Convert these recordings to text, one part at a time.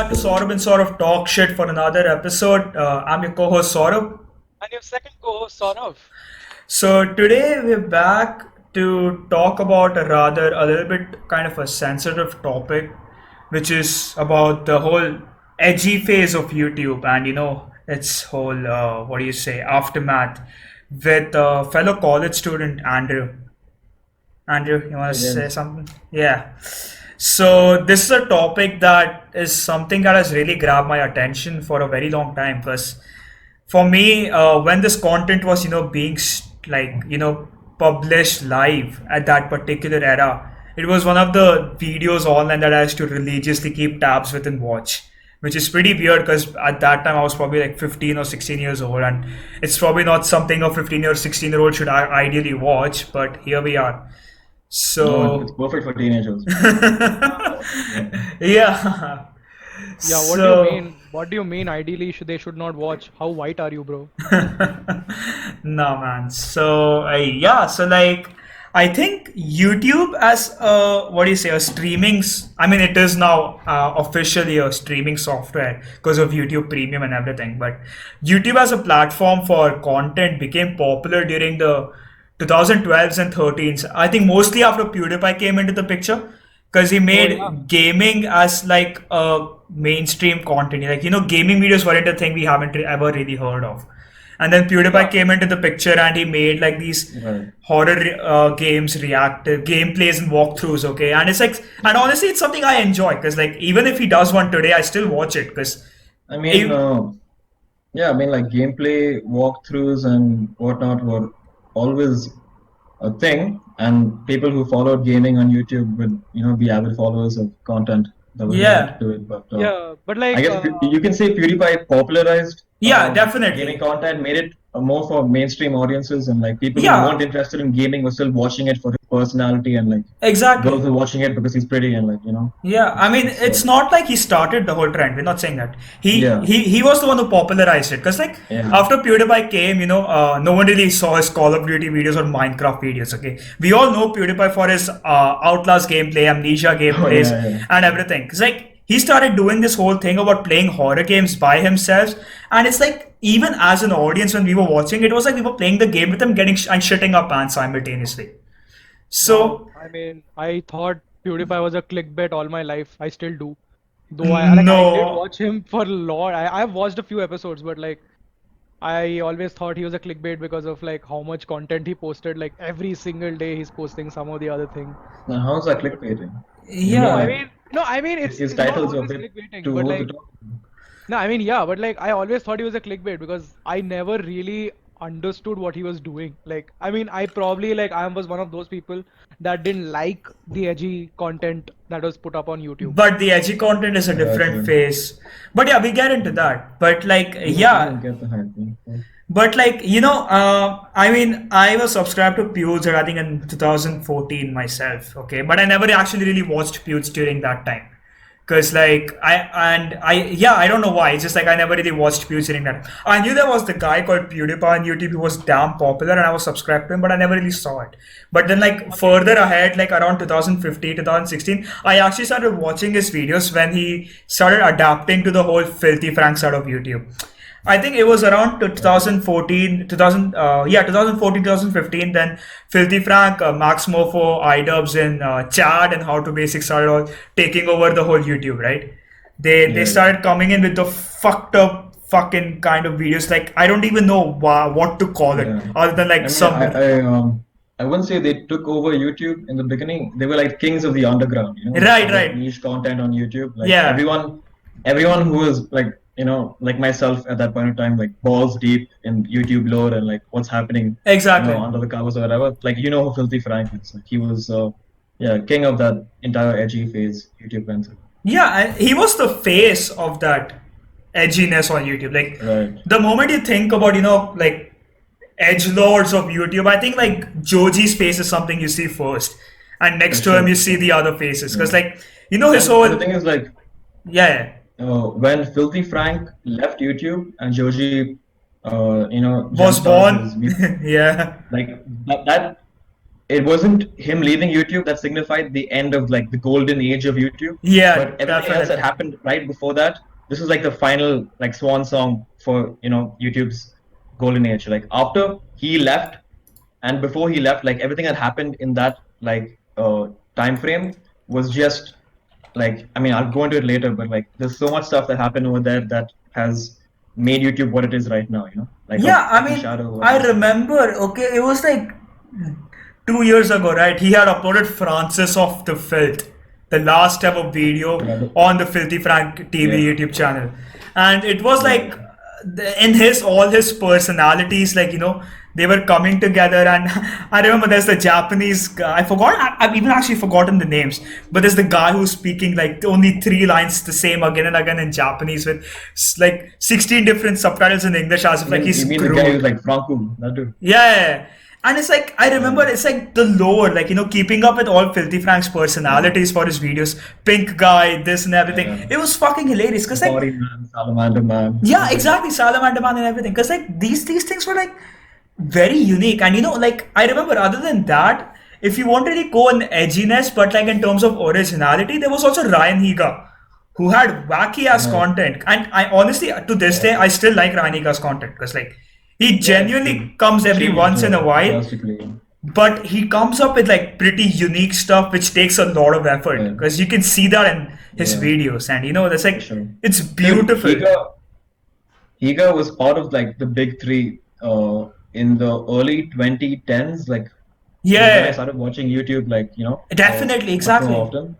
back to Saurabh and Sourav Talk Shit for another episode. I'm your co-host Saurabh. And your second co-host, Sourav. So today we're back to talk about a little bit kind of a sensitive topic, which is about the whole edgy phase of YouTube and its whole what do you say aftermath with fellow college student Andrew. Andrew, you want to say Yes. something? Yeah. So this is a topic that is something that has really grabbed my attention for a very long time because for me, when this content was being published live at that particular era, it was one of the videos online that I used to religiously keep tabs with and watch, which is pretty weird because at that time I was probably like 15 or 16 years old, and it's probably not something a 15 or 16-year-old should ideally watch, but here we are. No, it's So perfect for teenagers. yeah. Yeah, what do you So mean? What do you mean? Ideally, they should not watch. How white are you, bro? no, man. So yeah, so like I think YouTube as a what do you say a I mean, it is now officially a streaming software because of YouTube Premium and everything. But YouTube as a platform for content became popular during the 2012s and 13s. I think mostly after PewDiePie came into the picture because he Oh yeah. made gaming as like a mainstream content. Like gaming videos weren't a thing we haven't ever really heard of. And then PewDiePie Yeah. came into the picture and he made like these Right. horror games, reactive gameplays and walkthroughs. Okay, and it's like, and honestly, it's something I enjoy because like even if he does one today, I still watch it because, I mean, yeah, I mean, like gameplay walkthroughs and whatnot were always a thing, and people who followed gaming on YouTube would, be avid followers of content that was related yeah, to it. But Yeah, but I like, guess you can say PewDiePie popularized yeah, gaming definitely, content, made it more for mainstream audiences, and like people who weren't yeah, interested in gaming were still watching it for his personality, and like girls exactly. were watching it because he's pretty, and like Yeah, I mean, it's it's not like he started the whole trend. We're not saying that. He yeah, he he was the one who popularized it. Because like yeah. after PewDiePie came, no one really saw his Call of Duty videos or Minecraft videos. Okay, we all know PewDiePie for his Outlast gameplay, Amnesia Oh gameplays, yeah, yeah. and everything. Because like he started doing this whole thing about playing horror games by himself, and it's like even as an audience when we were watching, it was like we were playing the game with him, getting and shitting our pants simultaneously. no, So I mean, I thought PewDiePie was a clickbait all my life. I still do. Though I did no. watch him for a lot. I've watched a few episodes, but like I always thought he was a clickbait because of like how much content he posted. Like every single day he's posting some or the other thing. Now, how's that But clickbaiting? You no, know, I Yeah, like mean, no, I mean his it's not titles are a always bit clickbaiting, too but over the like top. no, I mean, yeah, but like I always thought he was a clickbait because I never really understood what he was doing. Like, I mean, I probably like I was one of those people that didn't like the edgy content that was put up on YouTube. but the edgy content is a Right, different right. phase. But yeah, we get into that. But like, I don't yeah, get the hype. but like, I mean, I was subscribed to Pewds, I think in 2014 myself. Okay, but I never actually really watched Pewds during that time. Cause like yeah, I don't know why. It's just like I never really watched Pewds during that. I knew there was the guy called PewDiePie on YouTube who was damn popular, and I was subscribed to him, but I never really saw it. But then like I mean, further ahead, like around 2015, 2016, I actually started watching his videos when he started adapting to the whole filthy Frank side of YouTube. I think it was around Right. 2014, 2000, yeah, 2014, 2015. Then Filthy Frank, Max Mofo, iDubbbz in Chad, and How to Basics started all taking over the whole YouTube, right? They Yeah, yeah, started coming in with the fucked up fucking kind of videos. Like I don't even know what to call it, yeah. other than like I mean, some. I wouldn't say they took over YouTube in the beginning. They were like kings of the underground, like Right, other right, niche content on YouTube. Like yeah, everyone who was like, like myself at that point in time, like balls deep in YouTube lore and like what's happening, exactly. under the covers or whatever. Like who Filthy Frank is. Like he was, yeah, king of that entire edgy phase YouTube went through. Yeah, and he was the face of that edginess on YouTube. Like Right. the moment you think about, like edge lords of YouTube, I think like Joji's face is something you see first, and For next to him sure, you for see sure. the other faces. Yeah. Because like his And the whole thing is like, yeah, when Filthy Frank left YouTube and Joji, was jump started born. his music, Yeah, like that it wasn't him leaving YouTube that signified the end of like the golden age of YouTube, Yeah, but everything else that definitely. happened right before that, this was like the final like swan song for YouTube's golden age. Like after he left and before he left, like everything that happened in that like time frame was just like, I mean, I'll go into it later, but like there's so much stuff that happened over there that has made YouTube what it is right now, like a Yeah, I fucking mean, shadow of what it I is today. remember, okay, it was like 2 years ago, right? He had uploaded Francis of the Filth, the last ever video Yeah, on the Filthy Frank TV yeah, YouTube channel. And it was yeah, like yeah. in his all his personalities, like they were coming together. And I remember there's the Japanese guy. I've even actually forgotten the names, but there's the guy who's speaking like only three lines the same again and again in Japanese with like 16 different subtitles in English as if like he's You mean the guy who's Groot. like Franco, that dude? Yeah, yeah, yeah. And it's like I remember Yeah, it's like the lore, like keeping up with all Filthy Frank's yeah, personalities for his videos, Pink Guy, this and everything. yeah. It was fucking hilarious because like Safari Man, Salamander Man, yeah, everything. exactly, Salamander Man and everything. Because like these things were like very unique, and like I remember other than that, if you wanted to go in edginess, but like in terms of originality, there was also Ryan Higa, who had wacky ass Yeah, content, and I honestly to this day yeah, I still like Ryan Higa's content because like he yeah. It's good. genuinely comes every Achieved once in a while, drastically. but he comes up with like pretty unique stuff which takes a lot of effort Yeah, because you can see that in his yeah, videos, and that's for like sure. it's Dude, beautiful. Higa was part of like the big three in the early 2010s. Like it was when I Yeah, started watching YouTube, like definitely, much more exactly. often.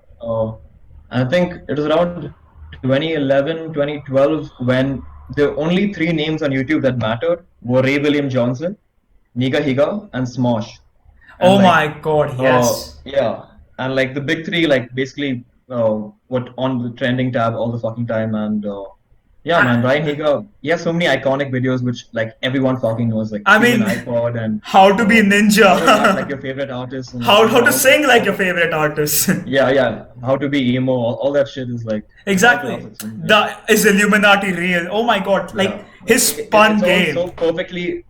And I think it was around 2011, 2012 when the only three names on YouTube that mattered were Ray William Johnson, Niga Higa, and Smosh. And Oh like, my god, yes. yeah, and like the big three, like basically, what on the trending tab all the fucking time, and yeah, man, I, Ryan Higa, he has so many iconic videos which like everyone fucking knows, like I Human mean, iPod and how to be a how to rap like ninja, your favorite artist and like how to sing like all your the favorite artist. yeah, yeah, how to be emo, all that shit is like it's all Exactly. classics. And yeah, The is Illuminati real? Oh my god, yeah, like like his it's spun all game. so perfectly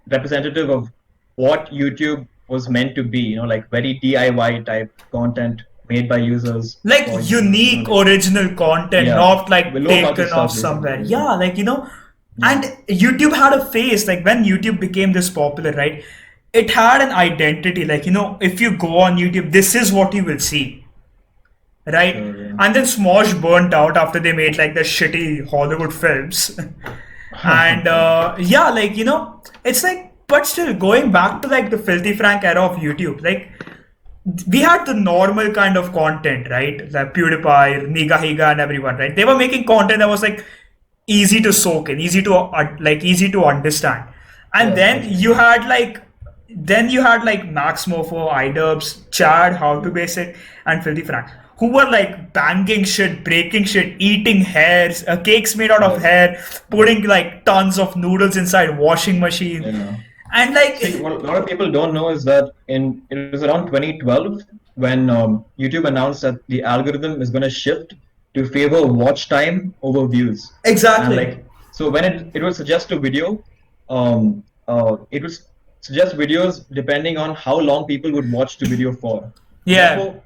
representative of what YouTube was meant to be, like very DIY type content made by users Like for users, unique like original content, yeah, not like low budget taken off stuff basically. somewhere. Yeah, Yeah, like yeah, and YouTube had a face, like when YouTube became this popular, right? It had an identity, like if you go on YouTube, this is what you will see, right? sure, yeah. And then Smosh burnt out after they made like the shitty Hollywood films. And yeah, like it's like, but still going back to like the Filthy Frank era of YouTube, like we had the normal kind of content, right? Like PewDiePie, Niga Higa, and everyone, right? They were making content that was like easy to soak in, easy to understand. And Yeah, for sure. then you had like Max Mofo, iDubbbz, Chad, How to Yeah, Basic, and Filthy Frank, who were like banging shit, breaking shit, eating hairs, cakes made out of yeah, hair, yeah, putting like tons of noodles inside washing machine, yeah. and like See, what a lot of people don't know is that it was around 2012 when YouTube announced that the algorithm is going to shift to favor watch time over views, and exactly, like so when it would suggest a video, it would suggest videos depending on how long people would watch the video for. yeah, Therefore,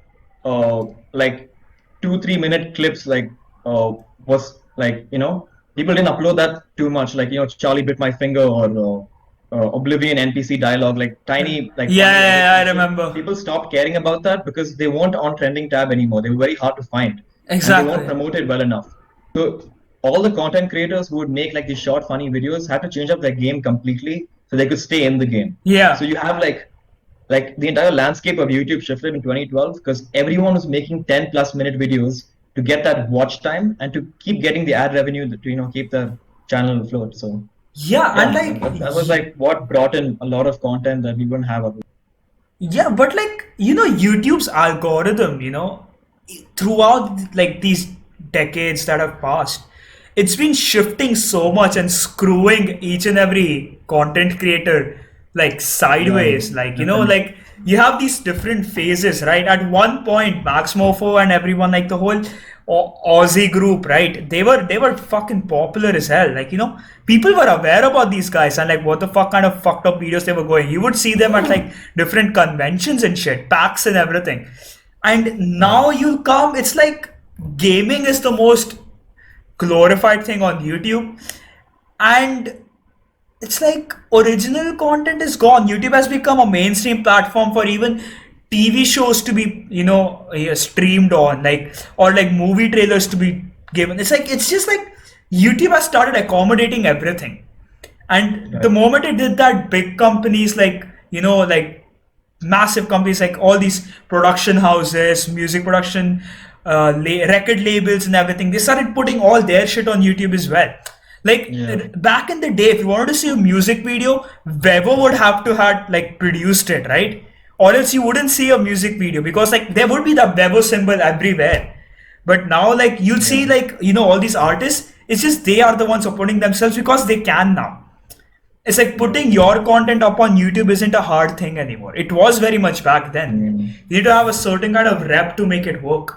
like 2 3 minute clips was like people didn't upload that too much, like Charlie bit my finger or Oblivion NPC dialogue, like tiny, like funny edits yeah, I and shit. remember People stopped caring about that because they weren't on trending tab anymore. They were very hard to find, and they weren't exactly. promoted well enough. So all the content creators who would make like these short, funny videos had to change up their game completely so they could stay in the game. So Yeah, you have like the entire landscape of YouTube shifted in 2012 because everyone was making 10 plus minute videos to get that watch time and to keep getting the ad revenue to keep the channel afloat. So yeah, yeah, and man, like that was like what brought in a lot of content that we wouldn't have otherwise. yeah, but like YouTube's algorithm, throughout like these decades that have passed, it's been shifting so much and screwing each and every content creator like Yeah, sideways. Like definitely. like you have these different phases, right? At one point, Max Mofo and everyone, like the whole Aussie group, right? They were fucking popular as hell. Like, people were aware about these guys and like what the fuck kind of fucked up videos they were going. You would see them at like different conventions and shit, packs and everything. And Yeah. now you come, it's like gaming is the most glorified thing on YouTube. And it's like original content is gone. YouTube has become a mainstream platform for even TV shows to be, streamed on, like, or like movie trailers to be given. It's just like YouTube has started accommodating everything. And the Right. moment it did that, big companies like, like massive companies like all these production houses, music production, record labels, and everything. They started putting all their shit on YouTube as well. Like Yeah. back in the day, if you wanted to see a music video, Weber would have to had like produced it, right? Or else you wouldn't see a music video because like there would be the Weber symbol everywhere. But now, like you'll see, Yeah. like all these artists. It's just they are the ones supporting themselves because they can now. It's like Right. putting your content up on YouTube isn't a hard thing anymore. It was very much back I then. mean, You need to have a certain kind of rep to make it work.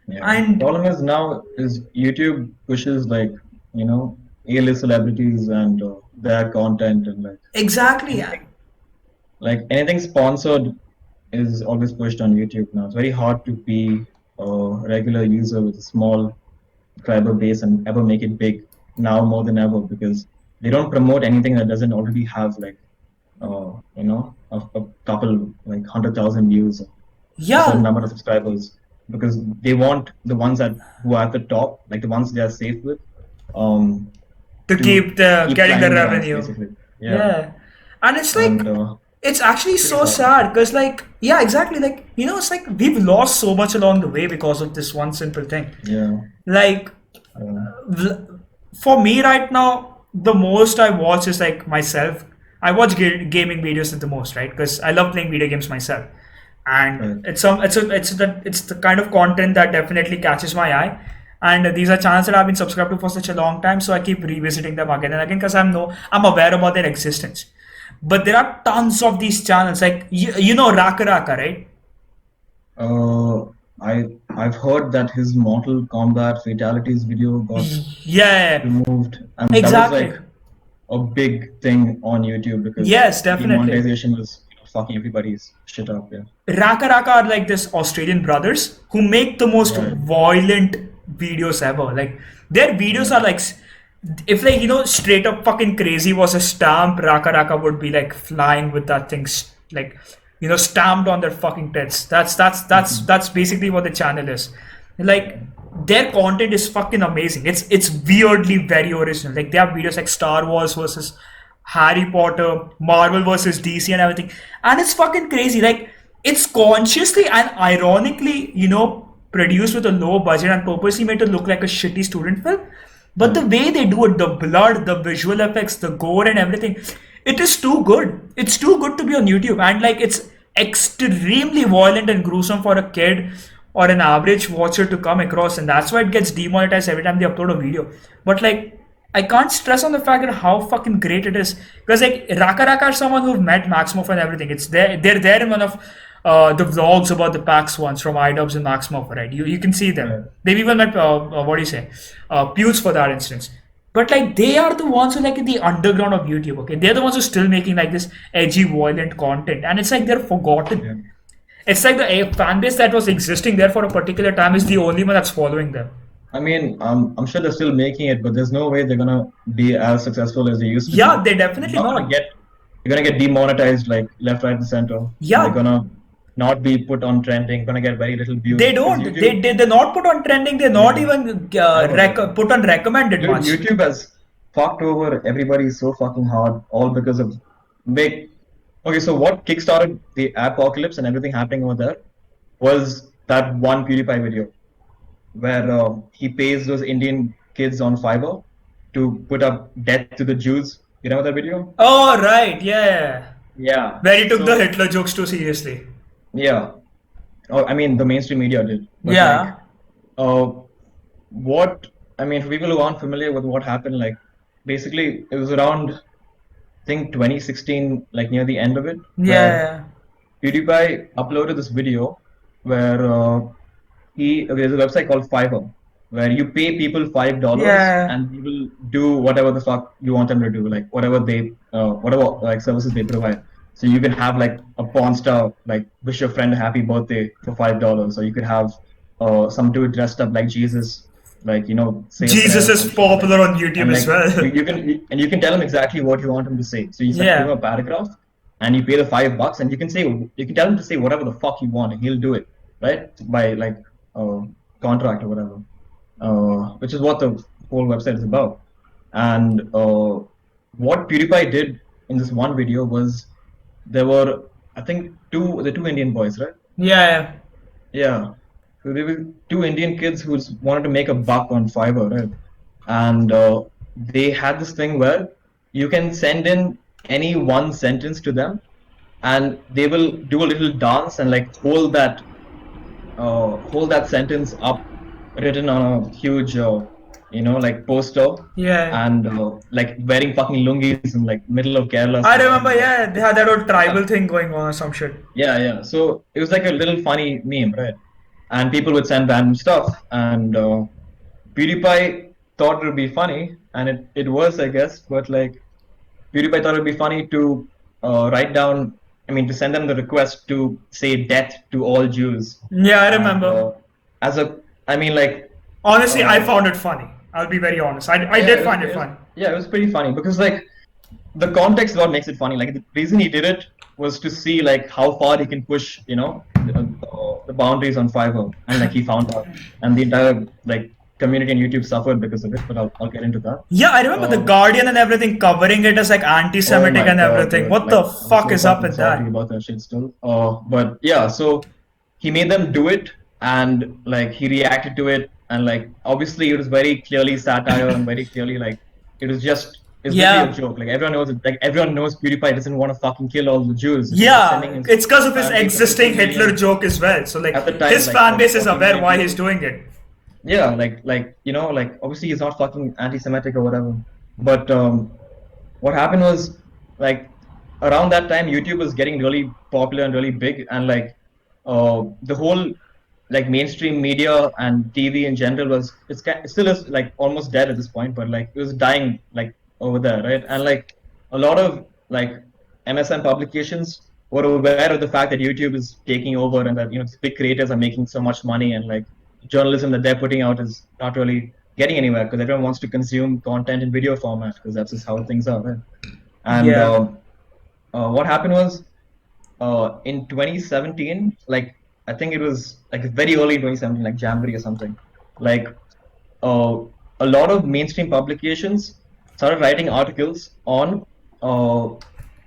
yeah. And Problem is now is YouTube pushes like, A-list celebrities and their content and exactly, yeah. anything anything sponsored is always pushed on YouTube now. It's very hard to be a regular user with a small subscriber base and ever make it big now more than ever because they don't promote anything that doesn't already have a couple like 100,000 views, a certain Yeah, number of subscribers because they want the ones that who are at the top, like the ones they are safe with, um, to to keep the keep getting the climbing the ranks revenue. basically. Yeah, Yeah. And it's like and it's actually pretty so sad. sad because like yeah, exactly. Like, it's like we've lost so much along the way because of this one simple thing. Yeah, Like um, for me right now, the most I watch is like myself. I watch gaming videos the most, right? Because I love playing video games myself, and right. it's the kind of content that definitely catches my eye. And these are channels that I've been subscribed to for such a long time, so I keep revisiting them again and again because I'm aware about their existence. But there are tons of these channels, like Raka Raka, right? Uh, I've heard that his Mortal Kombat Fatalities video got Yeah, removed, and that was like exactly. a big thing on YouTube because Yes, definitely. demonetization was fucking everybody's shit up. Yeah, Raka Raka are like this Australian brothers who make the most right. violent videos ever. Like their videos Yeah, are like, if like straight up fucking crazy was a stamp, Raka Raka would be like flying with that thing like stamped on their fucking tits. That's basically what the channel is. Like yeah, their content is fucking amazing. It's weirdly very original. Like they have videos like Star Wars versus Harry Potter, Marvel versus DC and everything. And it's fucking crazy. Like it's consciously and ironically, produced with a low budget and purposely made to look like a shitty student film. But the right. way they do it, the blood, the visual effects, the gore and everything, it is too good. It's too good to be on YouTube. And like it's extremely violent and gruesome for a kid or an average watcher to come across, and that's why it gets demonetized every time they upload a video. But like I can't stress on the fact that how fucking great it is because like Raka Raka are someone who've met Maximoff and everything. They're there in one of the vlogs about the PAX ones from iDubbbz and Maximoff, right? You can see them. Right. They've even met what do you say, Pewds for that instance. But like they are the ones who like in the underground of YouTube. Okay, they're the ones who are still making like this edgy, violent content, and it's like they're forgotten. Yeah. It's like the fan base that was existing there for a particular time is the only one that's following them. I mean, I'm sure they're still making it, but there's no way they're gonna be as successful as they used to Yeah, be. they're They're definitely not gonna not. get they're gonna get demonetized like left, right, and center. They're Yeah, gonna not be put on trending, gonna get very little they views because don't. YouTube, They're not put on trending. They're not yeah, even never. Yeah. put on recommended Dude, much. YouTube has fucked over everybody so fucking hard, all because of big. Okay, so what kickstarted the apocalypse and everything happening over there was that one PewDiePie video where he pays those Indian kids on Fiverr to put up death to the Jews. You know that video? Oh right, yeah. Yeah. Where he took the So Hitler jokes too seriously. yeah, oh, I mean the mainstream media did, but Yeah, uh, what I mean for people who aren't familiar with what happened, like basically it was around I think 2016, like near the end of it, where yeah. PewDiePie uploaded this video where there's a website called Fiverr where you pay people $5 Yeah. and they will do whatever the fuck you want them to do, like whatever like services they provide. So you can have like a porn star like wish your friend a happy birthday for $5, or you could have some dude dressed up like Jesus, like say a prayer Jesus or is some shit, like, popular on YouTube and as like well. you can tell him exactly what you want him to say. So you give him Yeah. a paragraph and you pay the $5, and you can tell him to say whatever the fuck you want, and he'll do it, right? By like uh, contract or whatever, which is what the whole website is about. And what PewDiePie did in this one video was there were, I think, the two Indian boys, right? Yeah. Yeah. So there were two Indian kids who wanted to make a buck on Fiverr, right? And they had this thing where you can send in any one sentence to them, and they will do a little dance and like hold that sentence up, written on a huge like poster, Yeah. and like wearing fucking lungis in like middle of Kerala I somewhere, remember, and like yeah, they had that old yeah, tribal thing going on or some shit. yeah. So it was like a little funny meme, right? And people would send random stuff, and PewDiePie thought it would be funny, and it was, I guess, but like PewDiePie thought it would be funny to write down, I mean, to send them the request to say death to all Jews. Yeah, I And remember. as a, I mean, like, Honestly, I uh, found it funny. I'll be very honest. I yeah, did find it funny. yeah, it was pretty funny because like the context is what makes it funny. Like the reason he did it was to see like how far he can push, the boundaries on Fiverr, and like he found out, and the entire like community on YouTube suffered because of it. But I'll get into that. Yeah, I remember the Uh, Guardian and everything covering it as like Oh anti-Semitic my and God, everything. dude. What the Like, I'm fuck so is up fucking with salty that? about that shit still. But yeah, so he made them do it, and like he reacted to it, and like obviously it was very clearly satire and very clearly like it's literally a Yeah. joke. Like everyone knows PewDiePie doesn't want to fucking kill all the Jews. He's just sending Yeah, his it's because of his fan base of existing 50 Hitler million joke as well. So like at the time, his like fan of base is 40 aware million why he's people. doing it. Yeah, like obviously he's not fucking anti-Semitic or whatever. But what happened was like around that time YouTube was getting really popular and really big, and like the whole like mainstream media and TV in general it still is like almost dead at this point, but like it was dying like over there, right? And like a lot of like MSN publications were aware of the fact that YouTube is taking over, and that these big creators are making so much money, and like journalism that they're putting out is not really getting anywhere because everyone wants to consume content in video format because that's just how things are, right? And Yeah. what happened was in 2017, like I think it was like very early in 2017, like January or something, like uh, a lot of mainstream publications started writing articles uh,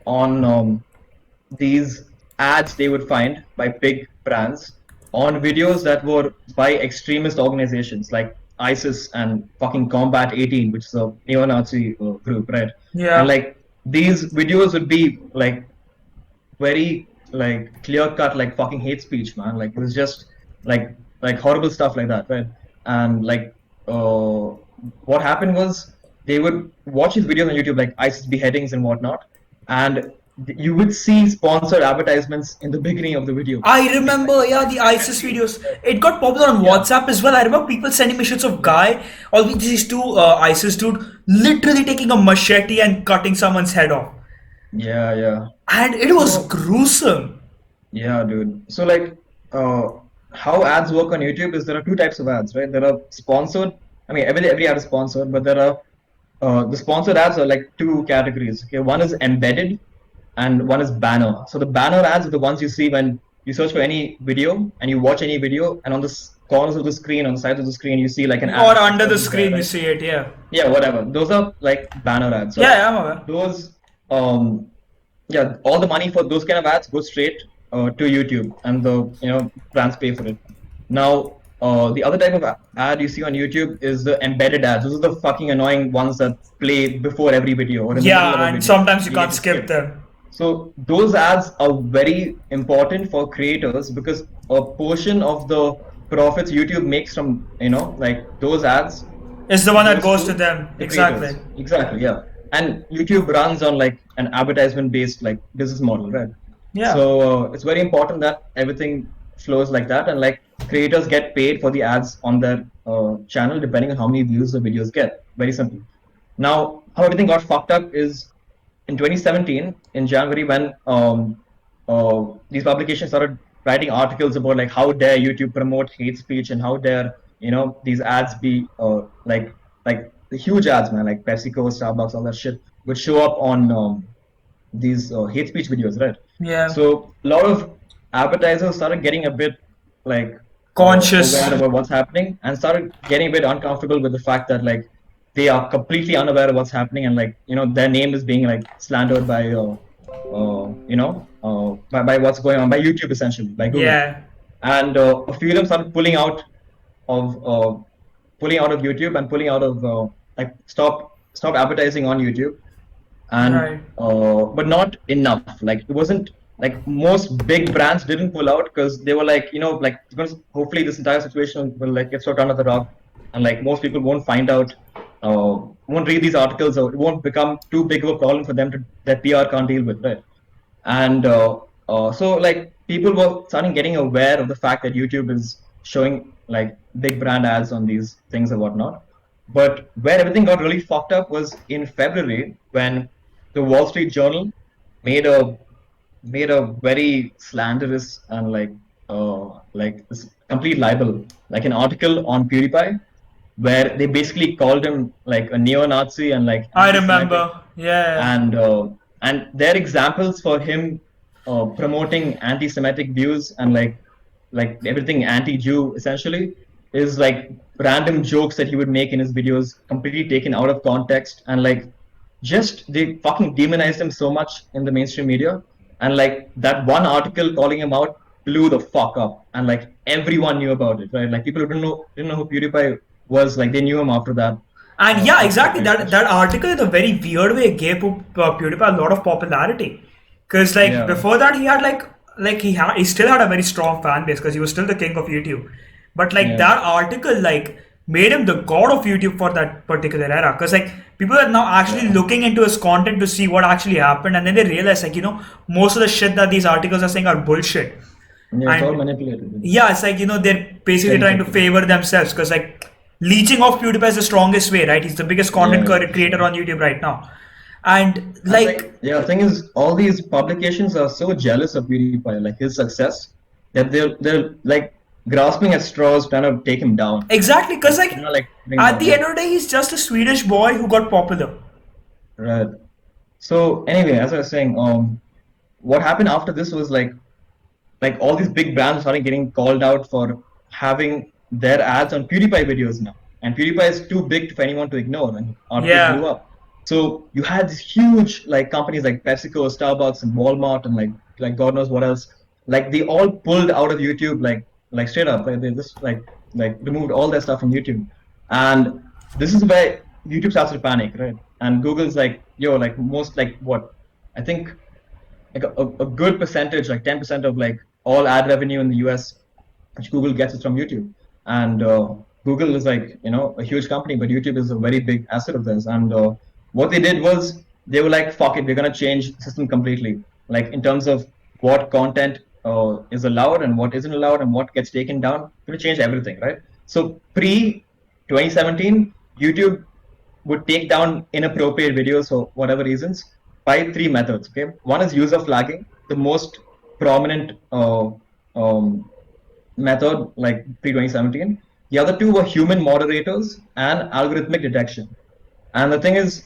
on these ads they would find by big brands on videos that were by extremist organizations like ISIS and fucking Combat 18, which is a neo-Nazi group, right? And Yeah. like these videos would be like very like clear cut like fucking hate speech, man. Like it was just like horrible stuff like that, right? And like what happened was they would watch these videos on YouTube like ISIS beheadings and whatnot, and you would see sponsored advertisements in the beginning of the video. I Being like, remember, yeah, the ISIS videos. It got popular on yeah, WhatsApp as well. I remember people sending me shits of yeah, guy, all these two ISIS dude, literally taking a machete and cutting someone's head off, yeah. and it was So gruesome. yeah, dude. So like, uh, how ads work on YouTube is there are two types of ads, right? There are sponsored. I mean, every ad is sponsored, but there are the sponsored ads are like two categories. Okay, one is embedded, and one is banner. So the banner ads are the ones you see when you search for any video and you watch any video, and on the corners of the screen, on the sides of the screen, you see like an Or ad under the advertisement there, screen, you right? see it. Yeah. Yeah, whatever. Those are like banner ads. Yeah, So yeah, I'm aware. those um yeah, all the money for those kind of ads go straight to YouTube, and the brands pay for it. Now, the other type of ad you see on YouTube is the embedded ads. Those are the fucking annoying ones that play before every video or in the middle of Yeah, a and video. sometimes you You need can't to skip skip. them. So those ads are very important for creators because a portion of the profits YouTube makes from like those ads It's the one that goes goes to to them. the Exactly. creators. Exactly, yeah. And YouTube runs on like an advertisement based like business model, right? Yeah. So it's very important that everything flows like that, and like creators get paid for the ads on their channel depending on how many views the videos get. Very simple. Now, how everything got fucked up is in 2017 in January when these publications started writing articles about like how dare YouTube promote hate speech and how dare these ads be like the huge ads, man, like PepsiCo, Starbucks, all that shit would show up on these hate speech videos, right? Yeah. So a lot of advertisers started getting a bit like Conscious. aware about what's happening and started getting a bit uncomfortable with the fact that like they are completely unaware of what's happening and like their name is being like slandered by by what's going on by YouTube essentially by Google, Yeah. and a few of them started of pulling out of YouTube and pulling out of like stop advertising on YouTube, and Right. but not enough. Like it wasn't like most big brands didn't pull out because they were like like because hopefully this entire situation will like get swept under the rug, and like most people won't find out, won't read these articles, or it won't become too big of a problem for them to that PR can't deal with, right? And so like people were starting getting aware of the fact that YouTube is showing like big brand ads on these things and whatnot. But where everything got really fucked up was in February when the Wall Street Journal made a very slanderous and like this complete libel, like an article on PewDiePie, where they basically called him like a neo-Nazi and like I anti-Semitic, remember. Yeah. and their examples for him promoting anti-Semitic views and like everything anti-Jew essentially is like random jokes that he would make in his videos, completely taken out of context, and like just they fucking demonized him so much in the mainstream media, and like that one article calling him out blew the fuck up, and like everyone knew about it, right? Like people who didn't know who PewDiePie was, like they knew him after that And yeah, article, exactly. right? That article in a very weird way gave PewDiePie a lot of popularity, because like Yeah, before that he had he still had a very strong fan base because he was still the king of YouTube, but like yeah, that article like made him the god of YouTube for that particular era, because like people are now actually yeah. looking into his content to see what actually happened, and then they realize like most of the shit that these articles are saying are bullshit. Yeah, it's all And manipulated. yeah, it's like they're basically trying to Cherry-picking. favor themselves, because like leeching off PewDiePie is the strongest way, right? He's the biggest content Yeah, yeah, for creator sure. on YouTube right now, and And like, like yeah, the thing is, all these publications are so jealous of PewDiePie, like his success, that they're like grasping at straws, trying to take him down. exactly, because Like, like like bring him at down. the Yeah, end of the day, he's just a Swedish boy who got popular. right. So anyway, as I was saying, what happened after this was like all these big brands started getting called out for having their ads on PewDiePie videos now. And PewDiePie is too big for anyone to ignore, and articles blew Yeah, up. So you had these huge like companies like PepsiCo, Starbucks, and Walmart, and like God knows what else. Like they all pulled out of YouTube, like straight up. Like, they just like removed all their stuff from YouTube. And this is where YouTube starts to panic, right? And Google's like, yo, like most like what I think like a good percentage, like 10% of like all ad revenue in the US, which Google gets is from YouTube. And Google is like, a huge company, but YouTube is a very big asset of theirs. And what they did was they were like, fuck it, we're going to change the system completely. Like in terms of what content is allowed and what isn't allowed and what gets taken down, we're going to change everything, right? So pre 2017, YouTube would take down inappropriate videos for whatever reasons by three methods. Okay, one is user flagging, the most prominent method, like pre 2017. The other two were human moderators and algorithmic detection. And the thing is,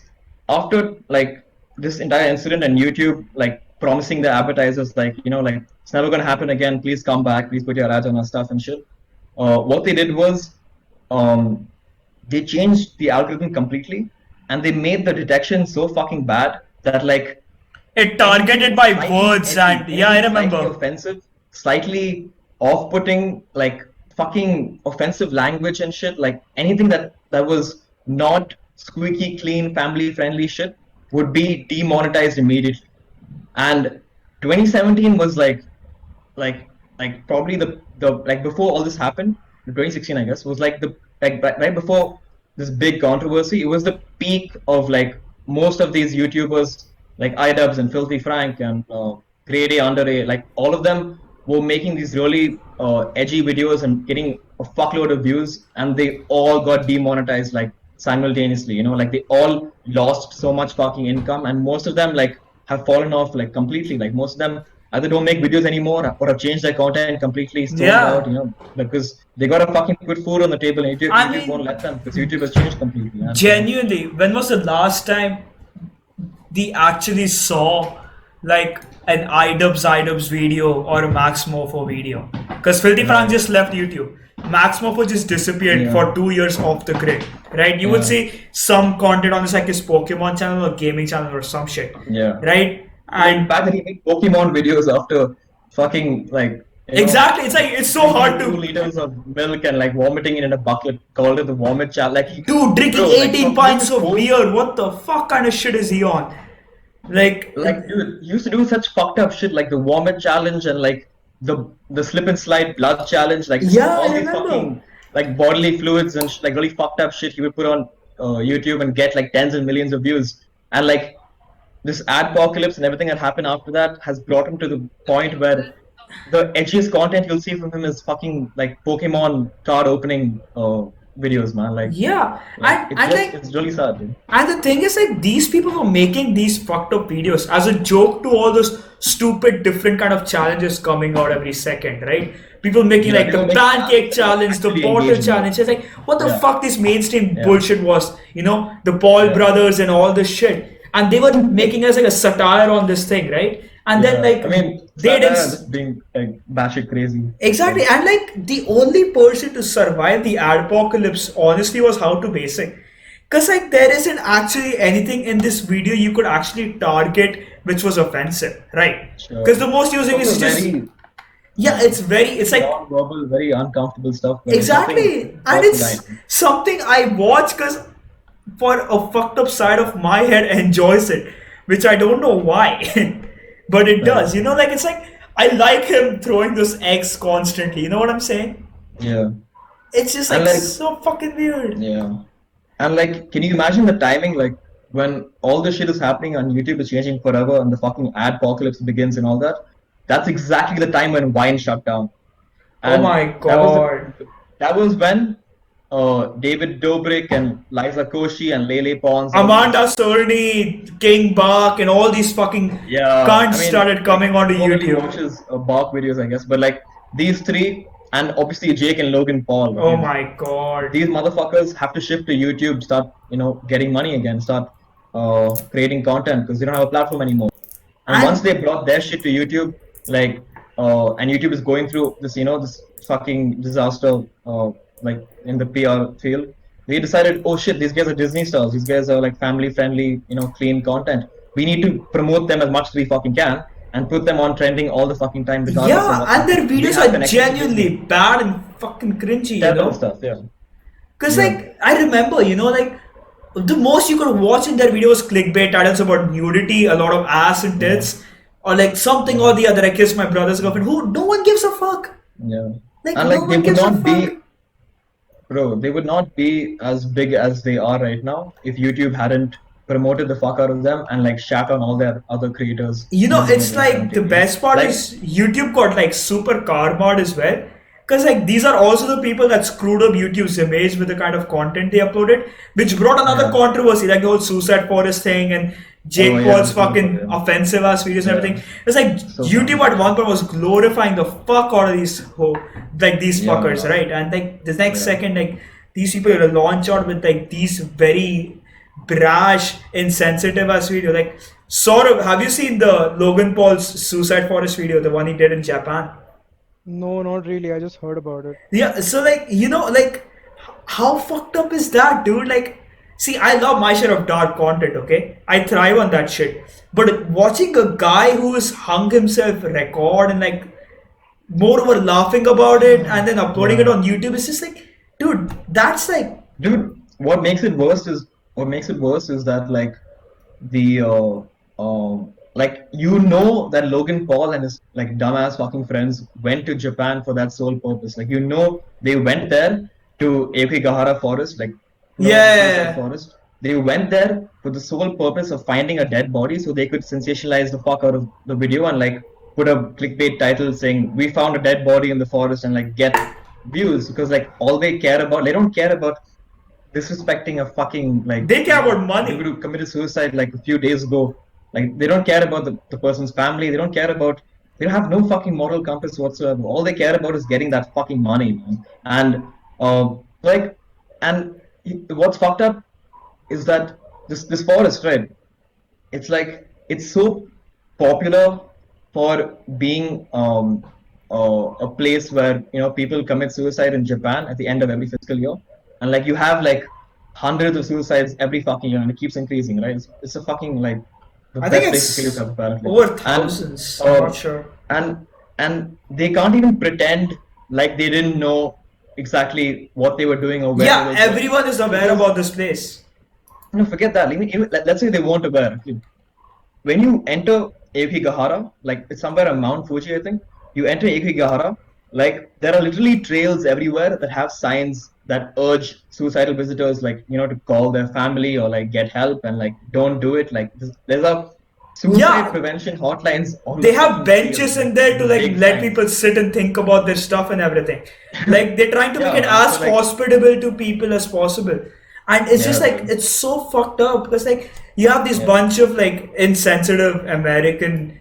after like this entire incident and YouTube like promising the advertisers like like it's never gonna happen again. Please come back. Please put your ads on our stuff and shit. What they did was um, they changed the algorithm completely, and they made the detection so fucking bad that like it targeted anything by slightly words, edgy, and yeah, I anything slightly remember. offensive, slightly off-putting, like fucking offensive language and shit, like anything that was not squeaky clean, family-friendly shit would be demonetized immediately. And 2017 was like probably the like before all this happened, 2016 I guess was like the like right before this big controversy. It was the peak of like most of these YouTubers like iDubbbz and Filthy Frank and Grade A Under A, like all of them were making these really edgy videos and getting a fuckload of views, and they all got demonetized like simultaneously. Like they all lost so much fucking income, and most of them like have fallen off like completely. Like most of them either don't make videos anymore or have changed their content completely, stoned out. Yeah. Because they gotta fucking put food on the table, and YouTube, I YouTube won't let mean, them because YouTube has changed completely. And genuinely, when was the last time we actually saw like an iDubbbz video or a Max Mofo video? Because Filthy Frank right, just left YouTube. Max Mofo just disappeared yeah, for 2 years off the grid, right? You would yeah, see some content on this like his Pokemon channel or gaming channel or some shit, yeah. right? Like the And fact that he made Pokemon videos after fucking like exactly, it's like it's so drinking hard two to liters of milk and like vomiting it in a bucket, called it the vomit challenge. Like dude drinking bro, like 18 from doing pints this of whole beer. What the fuck kind of shit is he on? Like, like dude, he used to do such fucked up shit like the vomit challenge and like the slip and slide blood challenge, like yeah, all I these remember. fucking like bodily fluids and like really fucked up shit he would put on YouTube and get like tens and millions of views. And like this apocalypse and everything that happened after that has brought him to the point where the edgiest content you'll see from him is fucking like Pokemon card opening videos, man. Yeah, Like it's and just like, it's really sad, dude. and the thing is, like, these people were making these fucked up videos as a joke to all those stupid, different kind of challenges coming out every second, right? People making Yeah, like they were the making challenges pancake that were challenge, the actually bottle engaging. challenge. It's like, what the Yeah, fuck this mainstream yeah, bullshit was, the Paul yeah, brothers and all this shit. And they were making us like a satire on this thing, right? And then, yeah. like, I mean, they didn't. Satire just being like batshit crazy. Exactly, Like, and like the only person to survive the apocalypse honestly was how to basic. Because like there isn't actually anything in this video you could actually target which was offensive, right? sure. Because the most It's using also is just very yeah, it's very like non-verbal, very uncomfortable stuff, but there's nothing exactly, and cross the line. it's something I watch because for a fucked up side of my head enjoys it, which I don't know why, but it Right. does. Like it's like I like him throwing those eggs constantly. You know what I'm saying? Yeah. It's just And like like, so fucking weird. yeah. And like, can you imagine the timing? Like, when all this shit is happening and YouTube is changing forever and the fucking ad apocalypse begins and all that, that's exactly the time when Vine shut down. Oh And my that was god. that was when David Dobrik and Liza Koshy and Lele Pons, all these. Amanda Cerny, King Bach, and all these fucking Yeah, cunts I mean, started like, coming onto no one really YouTube. watches Bark videos, I guess, but like these three, and obviously Jake and Logan Paul, Oh dude, my god. these motherfuckers have to shift to YouTube, start, getting money again, start creating content because they don't have a platform anymore. And once And they brought their shit to YouTube, like, and YouTube is going through this, this fucking disaster, like in the PR field, they decided, oh shit, these guys are Disney stars. These guys are like family friendly, clean content. We need to promote them as much as we fucking can and put them on trending all the fucking time, regardless of yeah, what's and happening. their They videos have are connection to genuinely Disney. bad and fucking cringy, Terrible stuff, yeah. Because, Yeah. like, I remember, like, the most you could watch in their videos clickbait titles about nudity, a lot of ass and Yeah. tits, or like something Yeah. or the other. I kissed my brother's girlfriend. Who? No one gives a fuck. Yeah. Like, And no like they one would gives a not fuck. be, bro, they would not be as big as they are right now if YouTube hadn't promoted the fuck out of them and like shat on all their other creators using it It's like like the content. best part Like, is YouTube got like super cardboard as well. Because like these are also the people that screwed up YouTube's image with the kind of content they uploaded, which brought another yeah. controversy, like the whole Suicide Forest thing and Oh Jake yeah, Paul's the people, fucking yeah. offensive ass videos and Yeah. everything. It's like So YouTube funny. at one point was glorifying the fuck out of like these Yeah, fuckers, man. right? And like the next Yeah. second, like these people will launch out with like these very brash, insensitive ass video. Like Sourav, have you seen the Logan Paul's Suicide Forest video, the one he did in Japan? No, not really. I just heard about it. Yeah, so like like how fucked up is that, dude? Like, see, I love my share of dark content, okay? I thrive on that shit. But watching a guy who has hung himself record and like moreover laughing about it and then uploading it Yeah. on YouTube is just like, dude, that's like Dude, what makes it worse is that like the like that Logan Paul and his like dumbass fucking friends went to Japan for that sole purpose. Like they went there to Aokigahara Forest, like the Suicide yeah. Forest. They went there for the sole purpose of finding a dead body so they could sensationalize the fuck out of the video and like put a clickbait title saying we found a dead body in the forest and like get views, because like all they don't care about disrespecting a fucking like They care about dude money. who committed suicide like a few days ago. Like they don't care about the person's family. They don't care about. They have no fucking moral compass whatsoever. All they care about is getting that fucking money, man. And like, and what's fucked up is that this forest, right? It's like it's so popular for being a place where people commit suicide in Japan at the end of every fiscal year, and like you have like hundreds of suicides every fucking year, and it keeps increasing, right? It's a fucking like the I think best place to kill it's yourself apparently, over and thousands. I'm uh, not sure. and and they can't even pretend like they didn't know exactly what they were doing or where they Yeah, were going, everyone is aware because about this place. forget that. Let's say they weren't aware. Okay, when you enter Ekigahara, like it's somewhere on Mount Fuji, I think, you enter Ekigahara, like there are literally trails everywhere that have signs that urge suicidal visitors, like, to call their family or like get help and like don't do it. Like there's a suicide Yeah, prevention hotlines on the they have fucking trail, benches like in there to with like big let signs. people sit and think about their stuff and everything. Like they're trying to make Yeah, it man. So as like, hospitable to people as possible. And it's yeah, just like dude. it's so fucked up because like you have this Yeah, bunch of like insensitive American,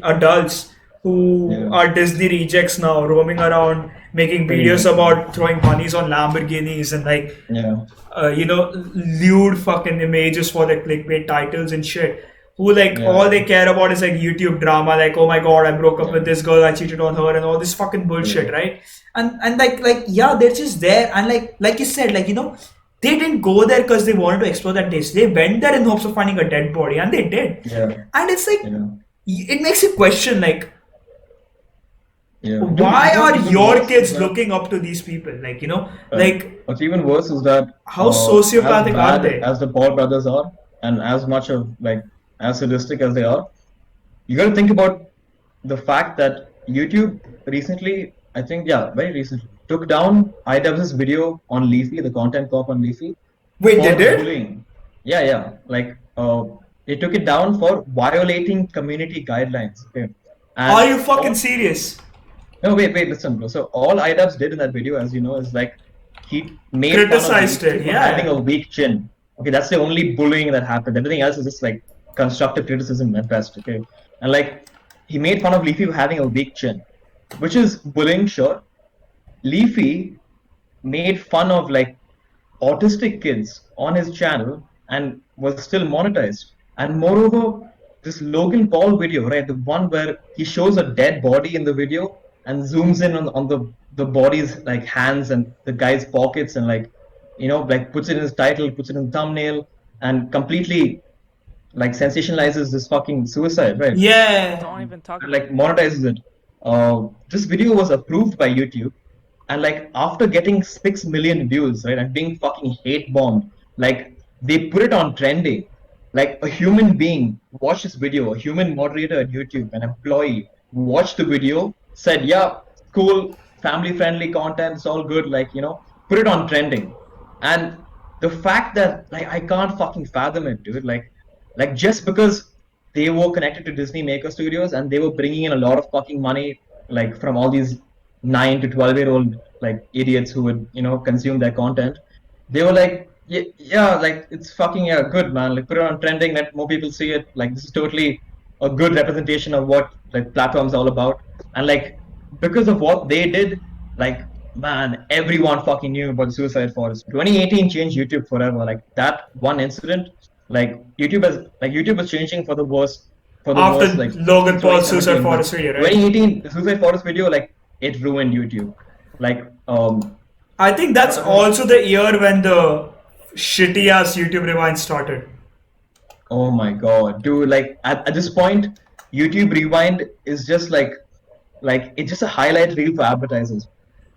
adults who yeah, are Disney rejects now roaming around making pretty videos much, man. about throwing bunnies on Lamborghinis and like Yeah, lewd fucking images for their clickbait titles and shit. Who like yeah, all they care about is like YouTube drama, like oh my god, I broke up yeah, with this girl, I cheated on her, and all this fucking yeah, bullshit, right? And like yeah, they're just there, and like you said, like they didn't go there because they wanted to explore that taste. They went there in hopes of finding a dead body, and they did. yeah, And it's like yeah, it makes you question like yeah. Dude, why are even your worse is kids that. looking up to these people? Like Right. like What's even worse is that how as sociopathic are bad they? as the Paul brothers are, and as much of like as sadistic as they are, you got to think about the fact that YouTube recently, I think, yeah, very recently, took down IW's video on Leafy, the content cop on Leafy, Wait, they for did? bullying. Yeah, yeah. Like, they took it down for violating community guidelines. Okay. Are And you fucking all serious? no, wait, listen, bro. So all IDubbbz did in that video, as you know, is like he made fun of Criticized Leafy it, for having yeah. a weak chin. Okay, that's the only bullying that happened. Everything else is just like constructive criticism at best. Okay, and like he made fun of Leafy for having a weak chin, which is bullying, sure. Leafy made fun of like autistic kids on his channel and was still monetized. And moreover, this Logan Paul video, right, the one where he shows a dead body in the video and zooms in on the body's like hands and the guy's pockets and like like puts it in his title, puts it in the thumbnail, and completely like sensationalizes this fucking suicide, right? Yeah. And like monetizes it. This video was approved by YouTube, and like after getting 6 million views, right, and being fucking hate bombed, like they put it on trending. Like a human being watched this video, a human moderator at YouTube, an employee watched the video, said, "Yeah, cool, family-friendly content, it's all good." Like put it on trending, and the fact that like I can't fucking fathom it, dude. Like just because they were connected to Disney Maker Studios and they were bringing in a lot of fucking money, like from all these 9 to 12-year-old like idiots who would consume their content. They were like, yeah, yeah, like it's fucking yeah, good, man. Like put it on trending, let more people see it. Like this is totally a good representation of what like platforms all about. And like because of what they did, like man, everyone fucking knew about the Suicide Forest. 2018 changed YouTube forever. Like that one incident, YouTube was changing for the worst After like Logan since Paul's Suicide 2017. But Forest video, right? 2018, the Suicide Forest video, like it ruined YouTube. Like I think that's I don't. also the year when the shitty ass YouTube Rewind started. Oh my god, dude! Like at this point, YouTube Rewind is just like it's just a highlight reel for advertisers.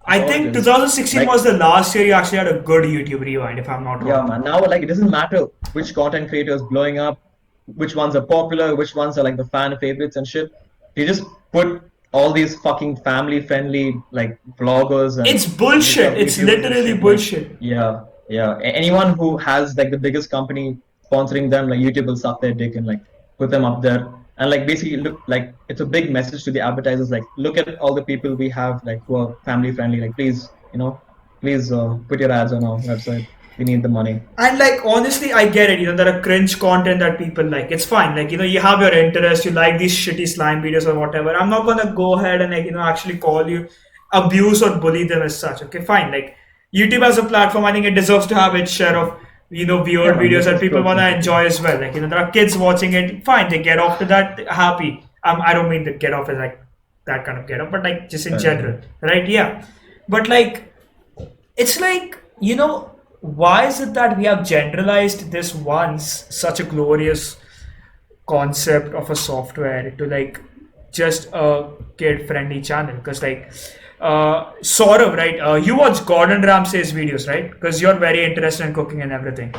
That's I all it think is. 2016 Like was the last year you actually had a good YouTube Rewind, if I'm not yeah, wrong. man. Now like it doesn't matter which content creators blowing up, which ones are popular, which ones are like the fan favorites and shit. They just put all these fucking family friendly like vloggers and It's bullshit. It's YouTubers and literally shit. Like bullshit. yeah, yeah. Anyone who has like the biggest company sponsoring them, like YouTube will suck their dick and like put them up there. and like basically look like it's a big message to the advertisers, like look at all the people we have like who are family friendly, like please, please put your ads on our website, we need the money. And like honestly, I get it. There are cringe content that people like. It's fine. Like you have your interest. You like these shitty slime videos or whatever. I'm not gonna go ahead and like actually call you abuse or bully them as such. Okay, fine. Like YouTube as a platform, I think it deserves to have its share of Yeah weird man, videos this that is people close wanna completely. enjoy as well. Like there are kids watching it. Fine, they get off to that happy. I don't mean the get off as like that kind of get off, but like just in Yeah. general, right? Yeah, but like it's like why is it that we have generalized this once such a glorious concept of a software to like just a kid friendly channel? Because like Saurabh, right, you watch Gordon Ramsay's videos, right? Because you're very interested in cooking and everything.